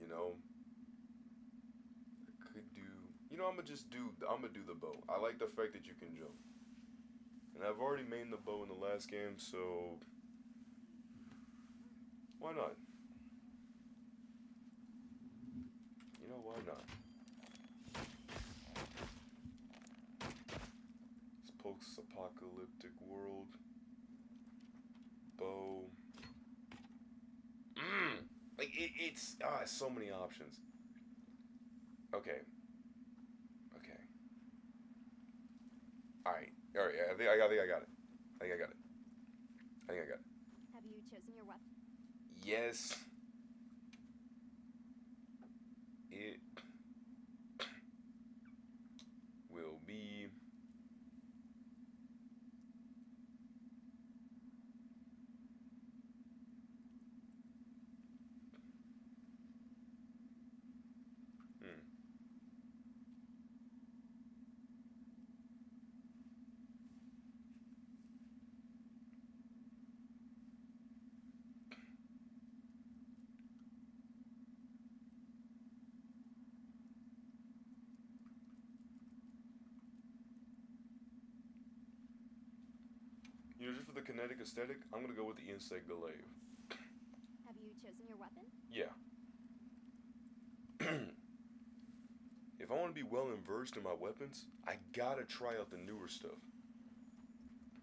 You know, I could do. You know, I'm gonna do the bow. I like the fact that you can jump, and I've already made the bow in the last game, so why not? You know, why not? This post-apocalyptic world. Bow. Like, it's so many options. Okay. Okay. Alright. Alright, I think I got it. I think I got it. Have you chosen your weapon? Yes. It will be you know, just for the kinetic aesthetic, I'm gonna go with the insect glaive. Have you chosen your weapon? Yeah. if I want to be well versed in my weapons, I gotta try out the newer stuff.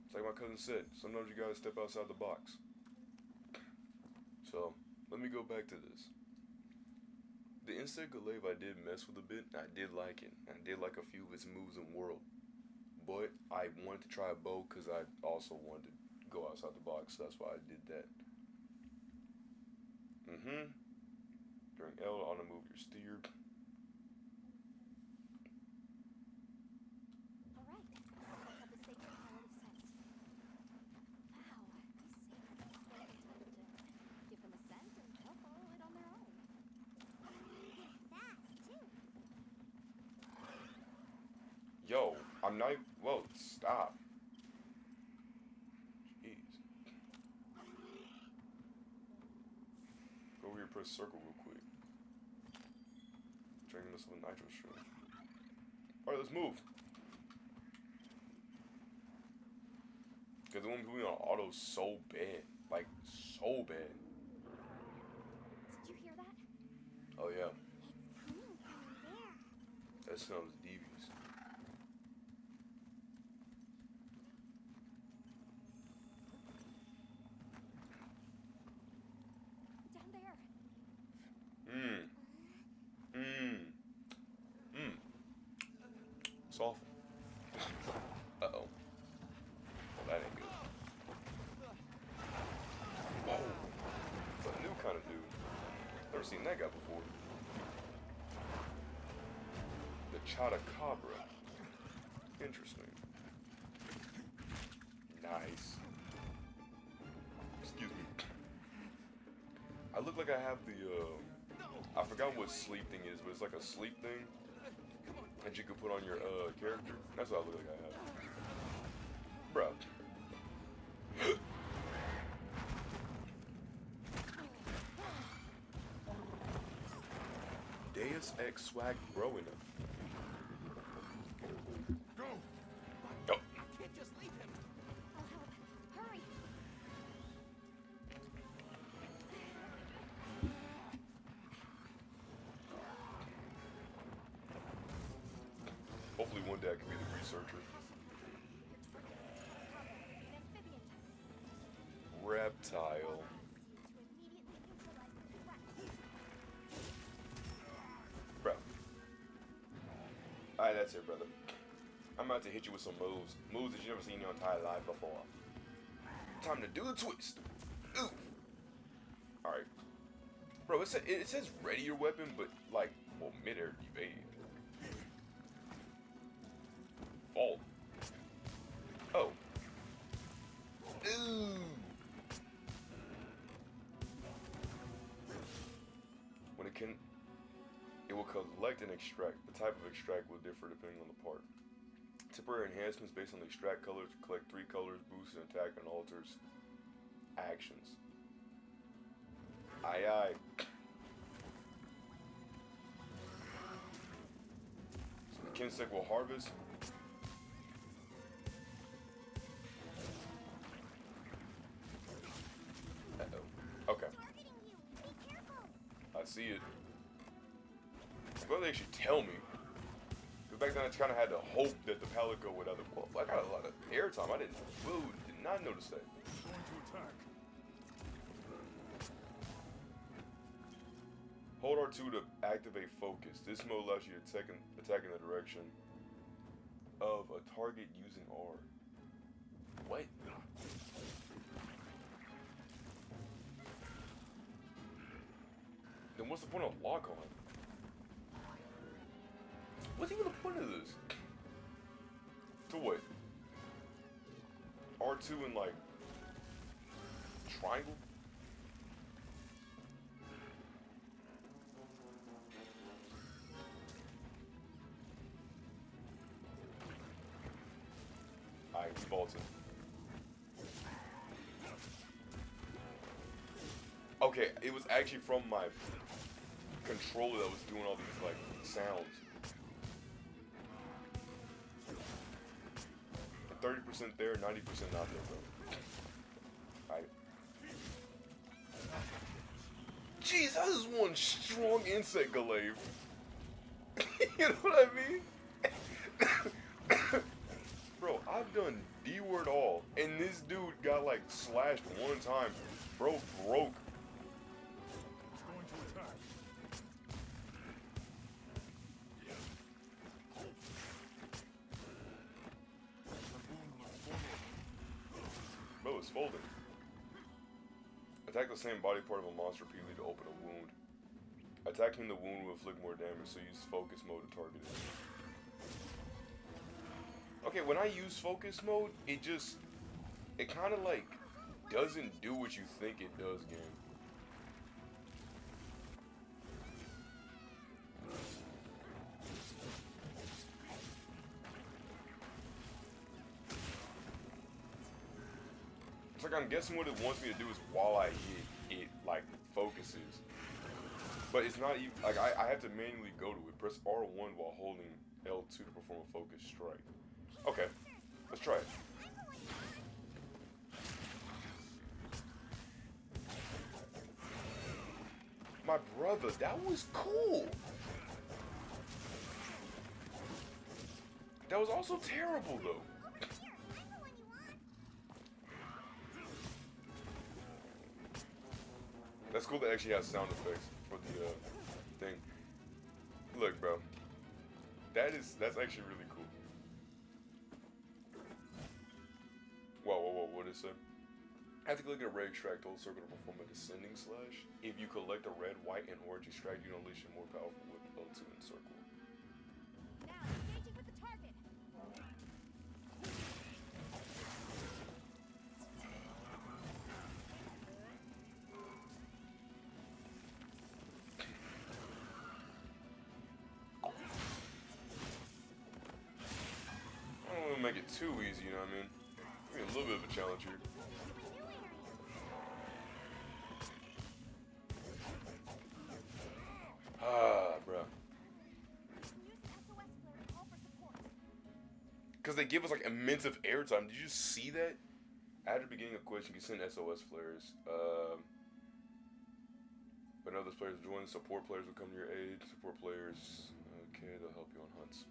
It's like my cousin said, sometimes you gotta step outside the box. So, let me go back to this. The insect glaive I did mess with a bit, I did like it. I did like a few of its moves in World. But I wanted to try a bow because I also wanted to go outside the box, so that's why I did that. During L, auto move your steer. Alright, let's have the sacred power of scent. Wow, these sacred are so intelligent. Give them a scent and they'll follow it on their own. They're fast, too. Yo, I'm not. Whoa, stop. Jeez. Go over here, press circle real quick. Drinking this with nitro shroom. Alright, let's move. Because the one moving on auto so bad. Like, so bad. Did you hear that? Oh, yeah. It's coming from in there. That sounds devious. Down there. It's awful. Uh-oh. Well, that ain't good. Whoa. It's a new kind of dude. Never seen that guy before. The Chotacabra. Interesting. Nice. Excuse me. I look like I have the, I forgot what sleep thing is, but it's like a sleep thing that you can put on your, character. That's what I look like I have. Bruh. Deus Ex Swaggbro87. Go! Go. Can't just leave him. I'll help. Hurry. Hopefully one day I can be the researcher. Reptile. Bro. Alright, that's it, brother. I'm about to hit you with some moves. Moves that you never seen in your entire life before. Time to do the twist. Oof. Alright. Bro, it says ready your weapon, but like, well, mid-air evade. Fall. Oh. Ooh. When it will collect and extract. The type of extract will differ depending on the part. Temporary enhancements based on the extract colors. Collect 3 colors, boosts an attack, and alters actions. Aye aye. So the Kinsec will harvest. Uh-oh. Okay. Targeting you. Be careful. I see it. I'm glad they actually tell me. Because back then I kind of had to hope that the Palico would either. Well, I got a lot of airtime. I did not notice that. Going to attack. Hold R2 to activate focus. This mode allows you to attack in the direction of a target using R. What? Then what's the point of lock on? What's even the point of this? To what? R2 and like triangle? Alright, he vaulted. Okay, it was actually from my controller that was doing all these like sounds. 30% there, 90% not there, bro. Alright. Jeez, that is one strong insect glaive. You know what I mean? Bro, I've done D-word all, and this dude got like slashed one time. Bro broke. It's going to attack. Bro is folding. Attack the same body part of a monster repeatedly to open a wound. Attacking the wound will inflict more damage, so use focus mode to target it. Okay, when I use focus mode, it kind of like doesn't do what you think it does, game. It's like I'm guessing what it wants me to do is while I hit, it like focuses. But it's not even, like I have to manually go to it. Press R1 while holding L2 to perform a focus strike. Okay, let's try it. My brother, that was cool. That was also terrible though. That's cool that actually has sound effects for the thing. Look, bro. That's actually really cool. Whoa, what is it? After clicking a red extract, hold circle to perform a descending slash. If you collect a red, white, and orange extract, you unleash a more powerful whip L2 in circle. Now, engaging with the target. I don't want to make it too easy, you know what I mean? Give me a little bit of a challenge here. Bruh. Because they give us like immense of airtime. Did you see that? After beginning a quest, you can send SOS flares. When other players join, support players will come to your aid. Support players, okay, they'll help you on hunts.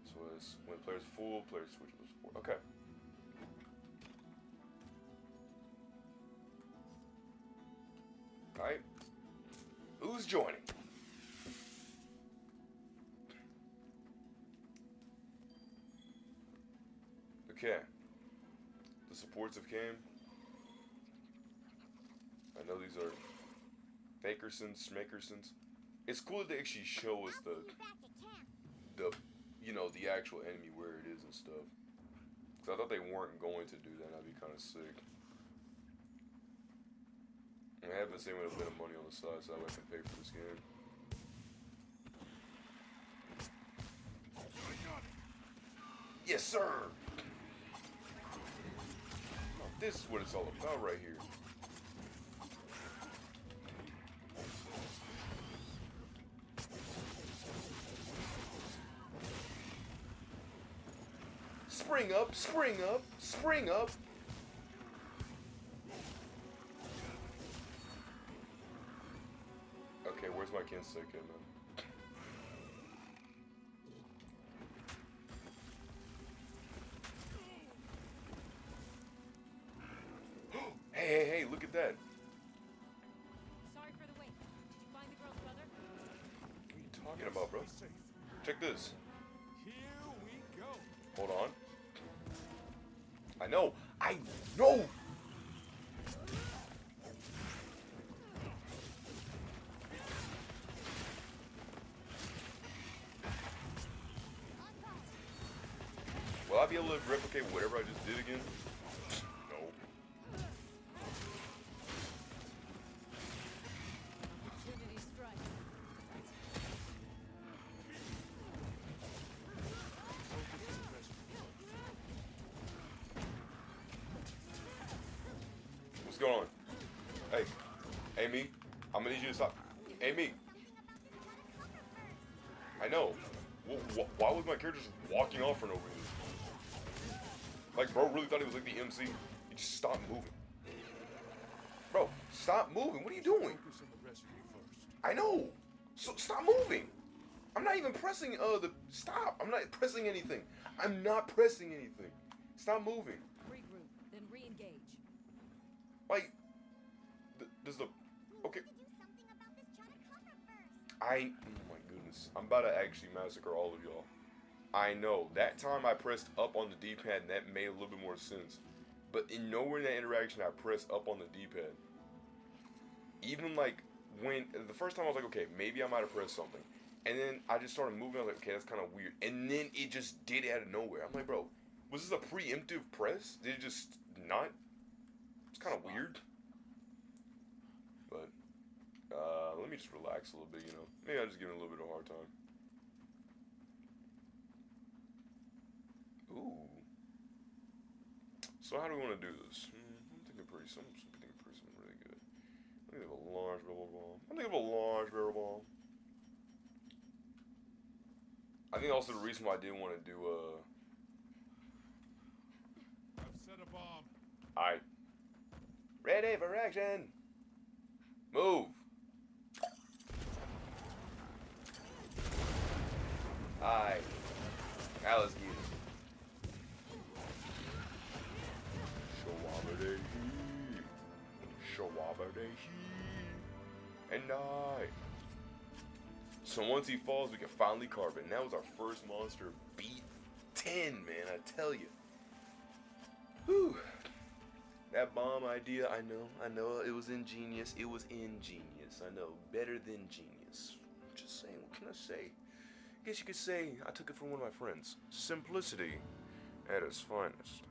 So as when players full, players switch to support. Okay. Alright. Who's joining? Okay. The supports have came. I know these are Fakersons, Schmakersons. It's cool that they actually show us the you know, the actual enemy where it is and stuff. Cause I thought they weren't going to do that. That'd be kind of sick. I have been saving a bit of money on the side so that way I can pay for this game. Yes, sir. Oh, this is what it's all about right here. Spring up, spring up, spring up. Okay, where's my Kensei man? Hey, look at that. Sorry for the wait. Did you find the girl's brother? What are you talking about, bro? Safe. Check this. Here we go. Hold on. I know. Will I be able to replicate whatever I just did again? No. Opportunity strikes. What's going on? Hey, Amy, I'm gonna need you to stop. Amy, I know. Why was my character just walking off for no reason? Like, bro really thought he was like the MC. He just stopped moving. Bro, stop moving. What are you doing? Focus on the rescue first. I know. So stop moving. I'm not even pressing the stop. I'm not pressing anything. I'm not pressing anything. Stop moving. Regroup, then re-engage. Like, does the okay? We could do something about this cover first. Oh my goodness, I'm about to actually massacre all of y'all. I know that time I pressed up on the D-pad and that made a little bit more sense, but in nowhere in that interaction I pressed up on the D-pad. Even like when the first time I was like, okay, maybe I might have pressed something. And then I just started moving. I was like, okay, that's kind of weird. And then it just did it out of nowhere. I'm like, bro, was this a preemptive press? Did it just not? It's kind of weird. But let me just relax a little bit, you know. Maybe I'm just giving a little bit of a hard time. Ooh. So how do we want to do this? I'm thinking pretty something really good. I think of a large barrel bomb. I think of a large barrel bomb. I think also the reason why I didn't want to do I've set a bomb. Alright. Ready for action. Move. Alright. Now let's get it. And die. So once he falls, we can finally carve it. And that was our first monster. Beat 10, man, I tell you. Whew. That bomb idea, I know, it was ingenious. It was ingenious. I know, better than genius. I'm just saying, what can I say? I guess you could say I took it from one of my friends. Simplicity at its finest.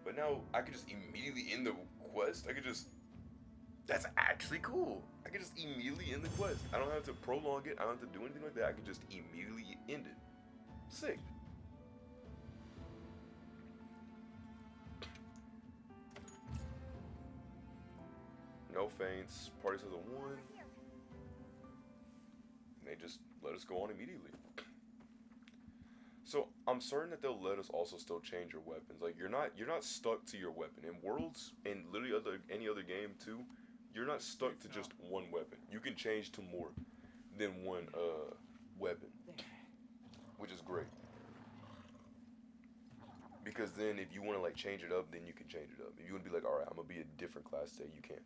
But now I could just immediately end the quest. That's actually cool. I could just immediately end the quest. I don't have to prolong it. I don't have to do anything like that. I could just immediately end it. Sick. No feints. Party says a 1. And they just let us go on immediately. So I'm certain that they'll let us also still change your weapons. Like you're not stuck to your weapon. In Worlds and literally any other game too, you're not stuck to just one weapon. You can change to more than one weapon, which is great. Because then if you want to like change it up, then you can change it up. If you want to be like, all right, I'm gonna be a different class today, you can.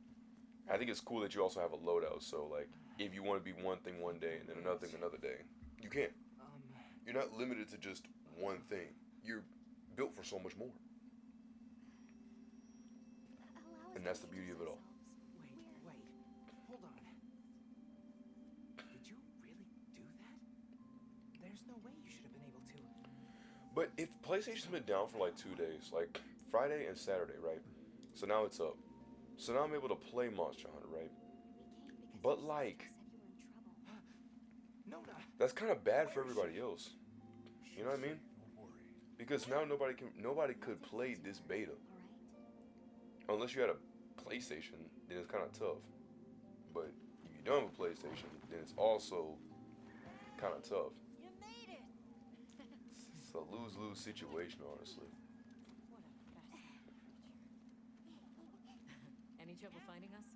I think it's cool that you also have a loadout. So like, if you want to be one thing one day and then another thing another day, you can. You're not limited to just one thing. You're built for so much more. And that's the beauty of it all. Wait. Hold on. Did you really do that? There's no way you should have been able to. But if PlayStation's been down for like 2 days, like Friday and Saturday, right? So now it's up. So now I'm able to play Monster Hunter, right? But like, that's kind of bad for everybody else. You know what I mean? Because now nobody could play this beta. Unless you had a PlayStation, then it's kind of tough. But if you don't have a PlayStation, then it's also kind of tough. You made it. It's a lose-lose situation, honestly. Any trouble finding us?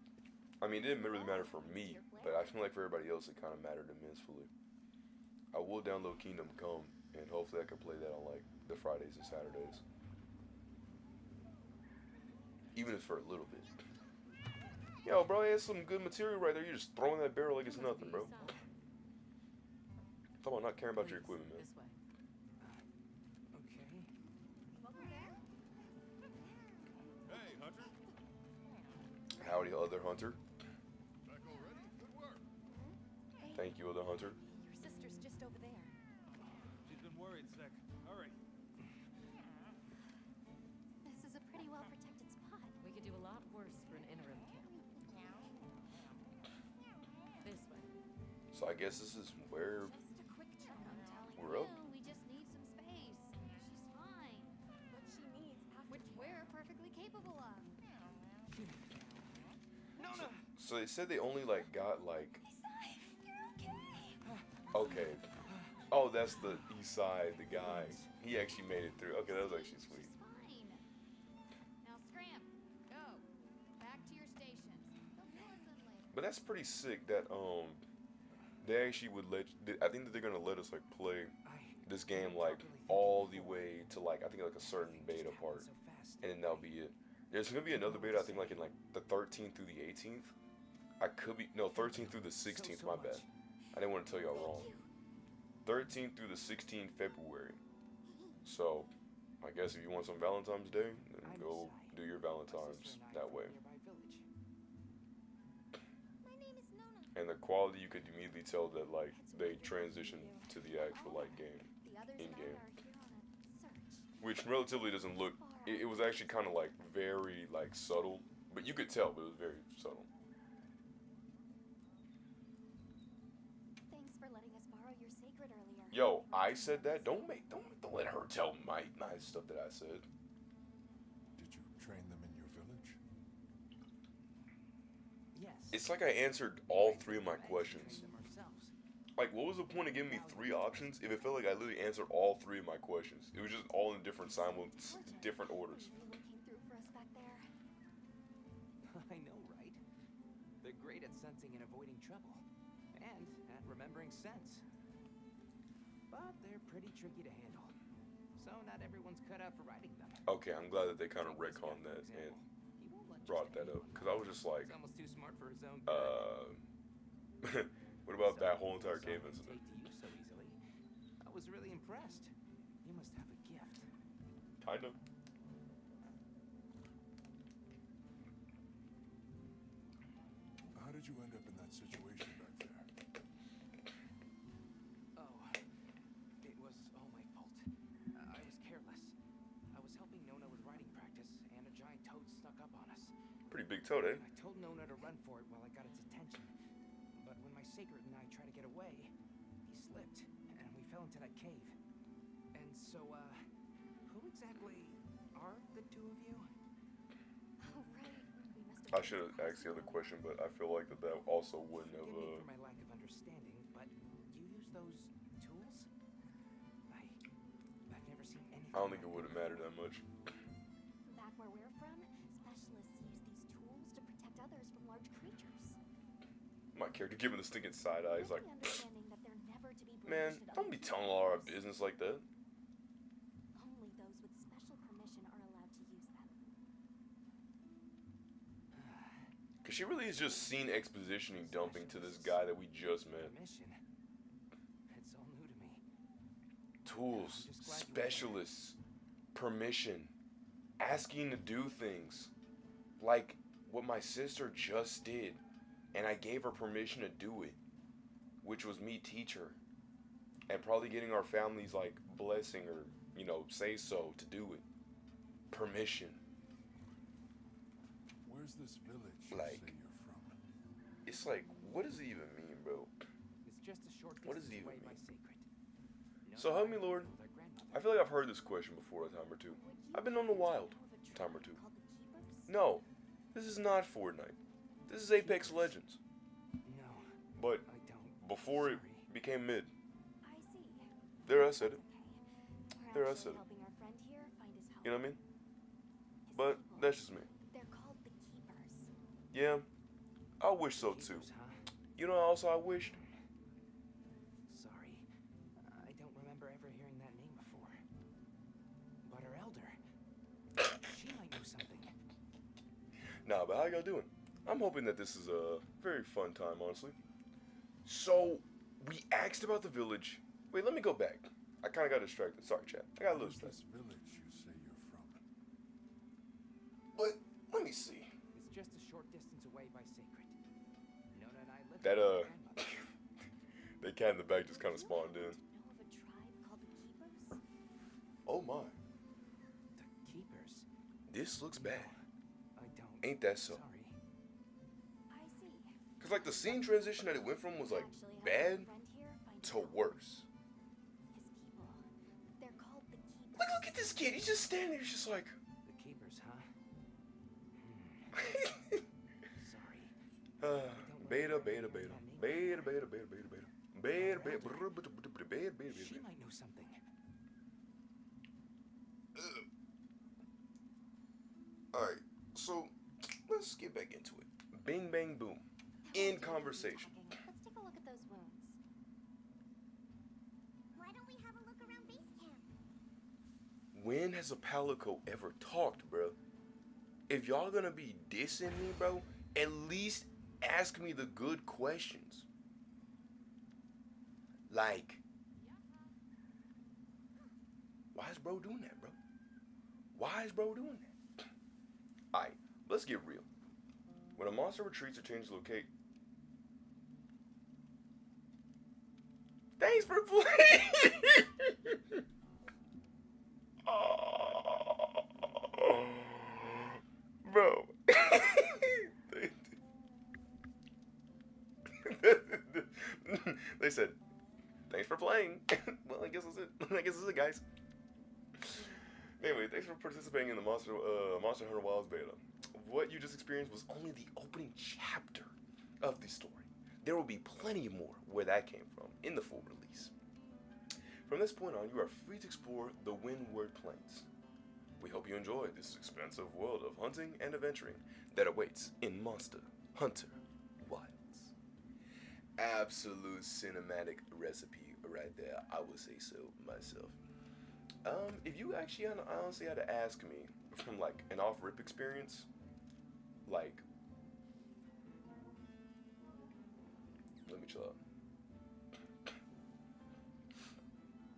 I mean, it didn't really matter for me, but I feel like for everybody else, it kind of mattered immensely. I will download Kingdom Come, and hopefully I can play that on like the Fridays and Saturdays. Even if for a little bit. Yo, bro, there's some good material right there. You're just throwing that barrel like it's nothing, bro. Talk about not caring about your equipment, man. This way. Okay. Hey, Hunter. Howdy, other hunter. Back already? Good work. Thank you, other hunter. Your sister's just over there. She's been worried, Sec. Hurry. This is a pretty well-protected spot. We could do a lot worse for an interim camp. This way. So I guess this is where Just a quick check. I'm telling we're up. you, we just need some space. She's fine. What she needs, which we're perfectly capable of. So they said they only like got like. You're okay. Okay. Oh, that's the east side, the guy. He actually made it through. Okay, that was actually sweet. She's fine. Now scram. Go. Back to your stations. They'll kill us in later. But that's pretty sick that they actually would I think that they're gonna let us like play this game like properly think all it the before. way to like I think like a certain Everything beta just part, happened so fast. and then that'll be it. There's gonna be another beta I think like in like the 13th through the 18th. I could be no 13th through the 16th. So My bad. much. I didn't want to tell y'all wrong. Thank you. 13th through the 16th February. So, I guess if you want some Valentine's Day, then I'm go Sai. do your My Valentine's sister and I that from way. a nearby village. My name is Nona. And the quality, you could immediately tell that like It's they wonderful to transitioned meet you. to the actual like game, The others in and game. I are here on a search. which relatively doesn't look. It was actually kind of like very like subtle, but you could tell, but it was very subtle. Thanks for letting us borrow your sacred earlier. Yo, I said that. Don't let her tell my nice stuff that I said. Did you train them in your village? Yes. It's like I answered all three of my We questions. trained them ourselves. Like, what was the point of giving me three options if it felt like I literally answered all three of my questions? It was just all in different different orders. Really came through for us back there. I know, right? They're great at sensing and avoiding trouble, and at remembering scents. But they're pretty tricky to handle. So not everyone's cut out for riding them. Okay, I'm glad that they kind of Take this guy, retconned for that and example. He won't let brought just that up anyone because I was just like, He's almost too smart for his own good. what about So, that whole entire someone cave incident? take to you so easily. I was really impressed. You must have a gift. Kind of. How did you end up in that situation back there? Oh, it was all my fault. I was careless. I was helping Nona with riding practice, and a giant toad snuck up on us. Pretty big toad, eh? I told Nona to run for it while I got its attention. But when my sacred and I tried to get away, he slipped, and we fell into that cave. And so, who exactly are the two of you? Oh, right. We must I have should have asked the other question, but I feel like that also wouldn't have. Forgive me for my lack of understanding, but you use those tools? I've never seen anything. I don't think it like would have them mattered before. that much. Back where we're from, specialists use these tools to protect others from large creatures. My character giving the stinking side eye. He's like, With the understanding that they're never to be man, brandished at don't other be telling all our creatures. business like that. Only those with special permission are allowed to use them. Cause she really is just scene expositioning dumping to this guy that we just met. Mission. It's all new to me. Tools, I'm just glad you were there. specialists, permission, asking to do things. Like what my sister just did. And I gave her permission to do it. Which was me teach her. And probably getting our families like blessing or, you know, say so to do it. Permission. Where's this village you Like- say you're from? It's like, what does it even mean, bro? It's just a short What does it distance even away by mean? Sacred. So help me, Lord. With our grandmother. I feel like I've heard this question before a time or two. Would you I've been on the happen to wild know of a time or tribe two. called the Keepers? No, this is not Fortnite. This is Apex Legends. No, But I don't. before it Sorry. became mid. I see. There I said it. Okay. There I We're said it. actually helping our friend here find his home. You know what I mean? His But people. that's just me. They're called the Keepers. Yeah, I wish so too. Keepers, huh? You know what also I wished? Sorry. I don't remember ever hearing that name before. But our elder. She might know something. Nah, but how y'all doing? I'm hoping that this is a very fun time, honestly. So, we asked about the village. Wait, let me go back. I kind of got distracted. Sorry, chat. I got a little Where's this distracted. village you say you're from? But, let me see. It's just a short distance away by Sacred. Nona and I live That, with our grandmother. That cat in the back just kind of Would you spawned in. happen to know of a tribe called the Keepers? Oh my. The Keepers. This looks bad. I don't. Ain't that so? Sorry. I see. Because, like, the scene transition that it went from was, like, Actually helping bad our friend here find his to home. worse. His people. They're called the Keepers. Look at this kid. He's just standing there. He's just like... The Keepers, huh? Sorry. beta, beta, beta. Beta, beta, beta, beta, beta. Beta, beta, beta, beta, beta, beta, She beta. might know something. Alright, so let's get back into it. Bing, bang, boom. In conversation. Let's take a look at those wounds. when has a Palico ever talked, bro? If y'all gonna be dissing me, bro, at least ask me the good questions. Like, why is bro doing that, bro? Why is bro doing that? Alright, let's get real. When a monster retreats or changes location. Thanks for playing! Oh, bro. They said, thanks for playing. Well, I guess that's it. I guess that's it, guys. Anyway, thanks for participating in the Monster Hunter Wilds beta. What you just experienced was only the opening chapter of the story. There will be plenty more where that came from in the full release. From this point on, you are free to explore the Windward Plains. We hope you enjoyed this expansive world of hunting and adventuring that awaits in Monster Hunter Wilds. Absolute cinematic recipe right there, I would say so myself. If you actually honestly had to ask me from like an off-rip experience, like, let me chill out.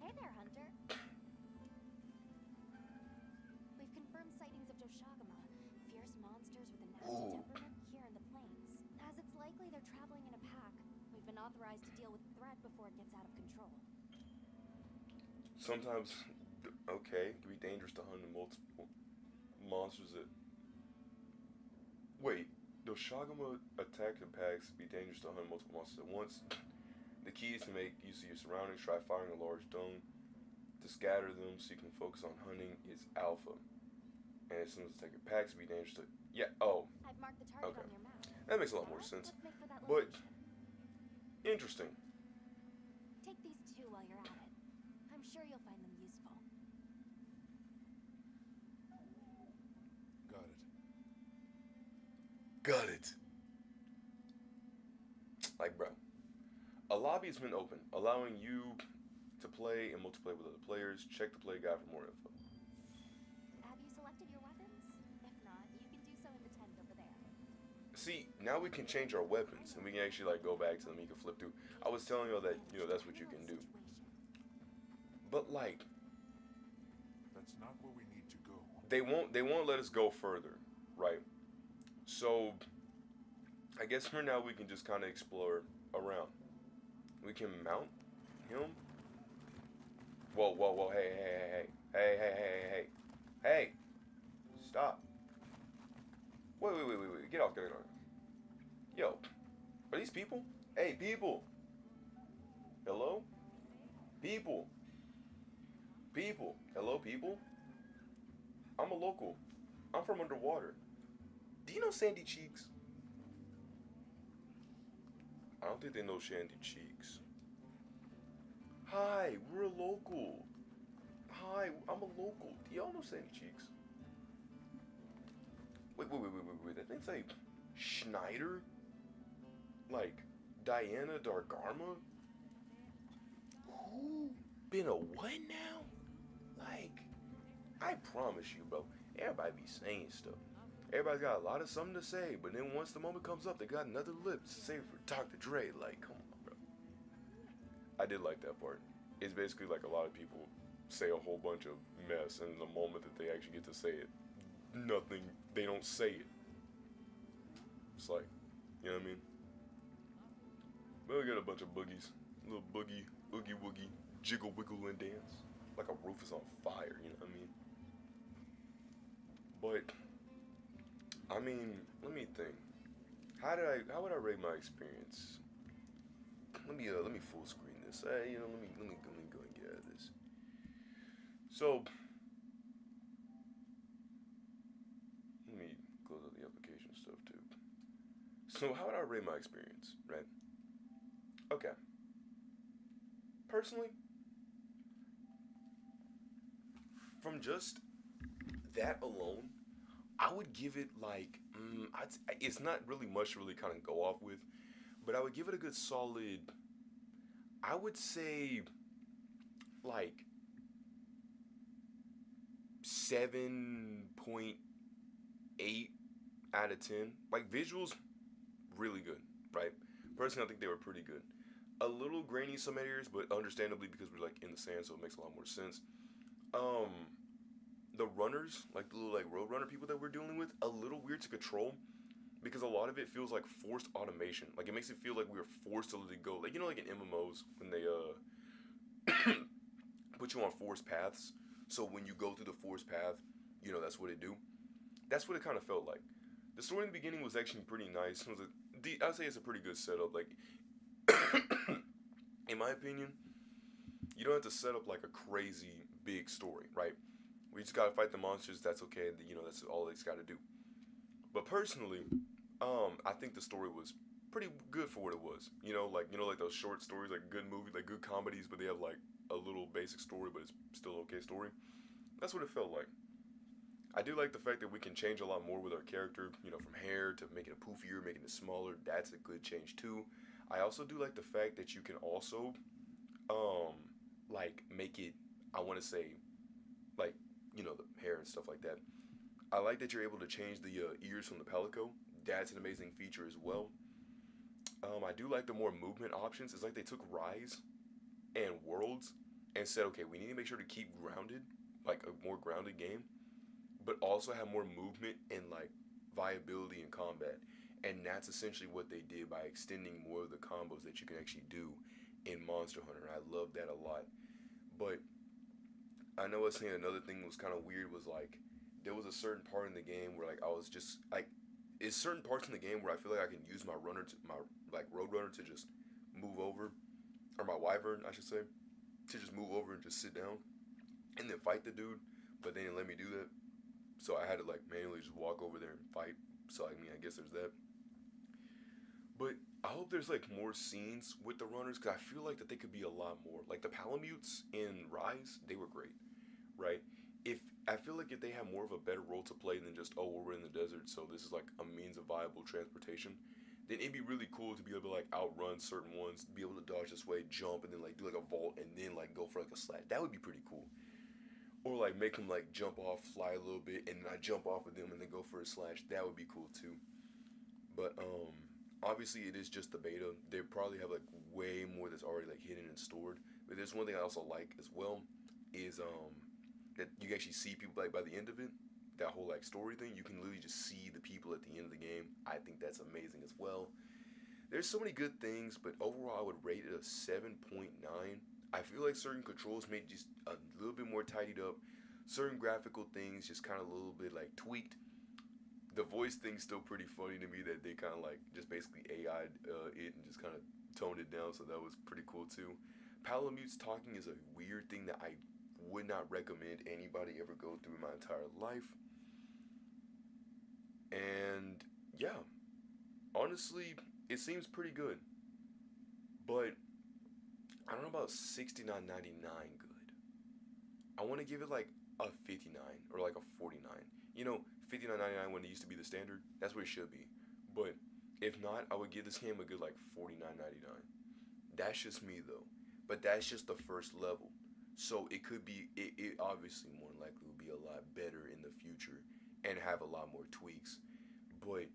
Hey there, Hunter. We've confirmed sightings of Joshagama, fierce monsters with a nasty temperament here in the plains. As it's likely they're traveling in a pack, we've been authorized to deal with the threat before it gets out of control. Sometimes, okay, it can be dangerous to hunt multiple monsters that... Wait, those Shagama attack in packs be dangerous to hunt multiple monsters at once. The key is to make use of your surroundings. Try firing a large dome to scatter them so you can focus on hunting its alpha. And as soon as attack in packs be dangerous to... Yeah, oh. I've marked the target Okay. on your map. That makes a lot more sense. Let's make for that But, location. interesting. Take these two while you're at it. I'm sure you'll find them useful. Got it. Got it. Like, bro. A lobby has been open, allowing you to play and multiplayer with other players. Check the play guide for more info. Have you selected your weapons? If not, you can do so in the tent over there. See, now we can change our weapons, and we can actually, like, go back to them. You can flip through. I was telling you that, you know, that's what you can do. But, like, That's not where we need to go. they won't let us go further, right? So, I guess for now we can just kind of explore around. We can mount him. Whoa, whoa, whoa, hey, hey, stop. Wait, get off, Yo, are these people? Hey, people. Hello? People. Hello, people? I'm a local. I'm from underwater. Do you know Sandy Cheeks? I don't think they know Sandy Cheeks. Hi, we're a local. Hi, I'm a local. Do y'all know Sandy Cheeks? Wait. That thing's like Schneider? Like Diana Dargarma? Who been a what now? Like, I promise you, bro, everybody be saying stuff. Everybody's got a lot of something to say, but then once the moment comes up, they got another lips to say for Dr. Dre. Like, come on, bro. I did like that part. It's basically like a lot of people say a whole bunch of mess, and the moment that they actually get to say it, nothing, they don't say it. It's like, you know what I mean? Well, we got a bunch of boogies. Little boogie, oogie woogie, jiggle wiggle and dance. Like a roof is on fire, you know what I mean? But, I mean, let me think. How would I rate my experience? Let me full screen this. You know, let me go and get out of this. So, let me close out the application stuff too. So, how would I rate my experience, right? Okay. Personally, from just that alone, I would give it like, it's not really much to really kind of go off with, but I would give it a good solid, I would say, like, 7.8 out of 10. Like, visuals, really good, right? Personally, I think they were pretty good. A little grainy in some areas, but understandably because we're like in the sand, so it makes a lot more sense. The runners, like the little like road runner people that we're dealing with, a little weird to control because a lot of it feels like forced automation. Like, it makes it feel like we were forced to let it go. Like, you know, like in MMOs when they put you on forced paths. So when you go through the forced path, you know, that's what it do. That's what it kind of felt like. The story in the beginning was actually pretty nice. It was I'd say it's a pretty good setup. Like, in my opinion, you don't have to set up like a crazy big story, right? We just gotta fight the monsters. That's okay. You know, that's all it's gotta do. But personally, I think the story was pretty good for what it was. You know, like those short stories, like good movies, like good comedies, but they have like a little basic story, but it's still okay story. That's what it felt like. I do like the fact that we can change a lot more with our character, you know, from hair to making it poofier, making it smaller. That's a good change too. I also do like the fact that you can also, like, make it, I want to say, like, you know, the hair and stuff like that. I like that you're able to change the ears from the palico. That's an amazing feature as well. I do like the more movement options. It's like they took Rise and Worlds and said, okay, we need to make sure to keep grounded, like a more grounded game, but also have more movement and like viability in combat. And that's essentially what they did by extending more of the combos that you can actually do in Monster Hunter. And I love that a lot. But I know I was saying another thing was kind of weird was like there was a certain part in the game where like I was just like, it's certain parts in the game where I feel like I can use my runner to my like road runner to just move over, or my wyvern I should say, to just move over and just sit down and then fight the dude, but they didn't let me do that. So I had to like manually just walk over there and fight. So I mean, I guess there's that. But I hope there's like more scenes with the runners because I feel like that they could be a lot more. Like the Palamutes in Rise, they were great, right? If I feel like if they have more of a better role to play than just, oh, well, we're in the desert, so this is like a means of viable transportation, then it'd be really cool to be able to like outrun certain ones, be able to dodge this way, jump, and then like do like a vault, and then like go for like a slash. That would be pretty cool. Or like make them like jump off, fly a little bit, and then I jump off of them and then go for a slash. That would be cool too. But obviously it is just the beta. They probably have like way more that's already like hidden and stored. But there's one thing I also like as well is that you actually see people like by the end of it. That whole like story thing, you can literally just see the people at the end of the game. I think that's amazing as well. There's so many good things, but overall I would rate it a 7.9. I feel like certain controls made just a little bit more tidied up. Certain graphical things just kind of a little bit like tweaked. The voice thing's still pretty funny to me that they kind of like just basically AI'd it and just kind of toned it down, so that was pretty cool too. Palamutes talking is a weird thing that I would not recommend anybody ever go through in my entire life. And yeah, honestly, it seems pretty good. But I don't know about $69.99 good. I want to give it like a 59 or like a 49. You know, $59.99 when it used to be the standard, that's what it should be. But if not, I would give this game a good like $49.99. That's just me though. But that's just the first level. So it could be, it obviously more likely will be a lot better in the future and have a lot more tweaks. But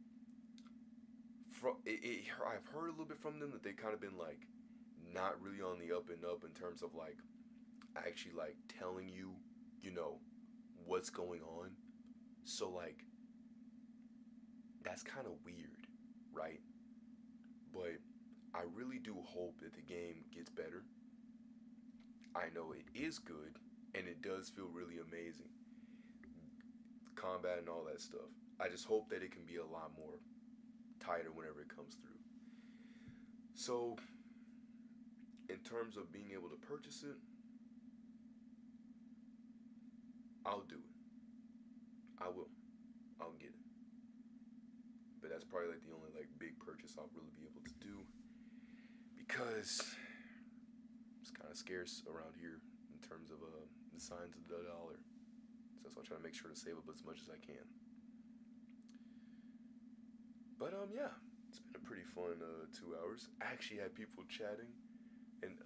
I've heard a little bit from them that they kind of been like not really on the up and up in terms of like actually like telling you, you know, what's going on. So like that's kind of weird, right? But I really do hope that the game gets better. I know it is good and it does feel really amazing. Combat and all that stuff. I just hope that it can be a lot more tighter whenever it comes through. So in terms of being able to purchase it, I'll do it. I will. I'll get it. But that's probably like the only like big purchase I'll really be able to do because it's kind of scarce around here in terms of the signs of the dollar. So that's why I try to make sure to save up as much as I can. But yeah, it's been a pretty fun 2 hours. I actually had people chatting and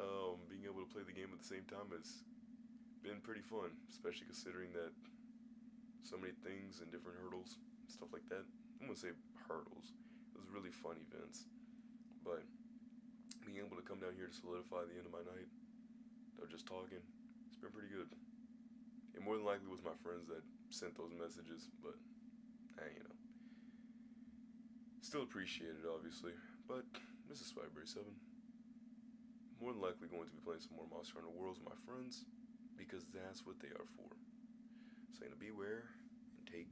being able to play the game at the same time has been pretty fun, especially considering that so many things and different hurdles, stuff like that. I'm gonna say hurdles. It was really fun events, but being able to come down here to solidify the end of my night of just talking, it's been pretty good. It more than likely was my friends that sent those messages, but you know, still appreciate it, obviously. But this is Swaggbro87. More than likely going to be playing some more Monster Hunter Worlds with my friends, because that's what they are for. So, beware and take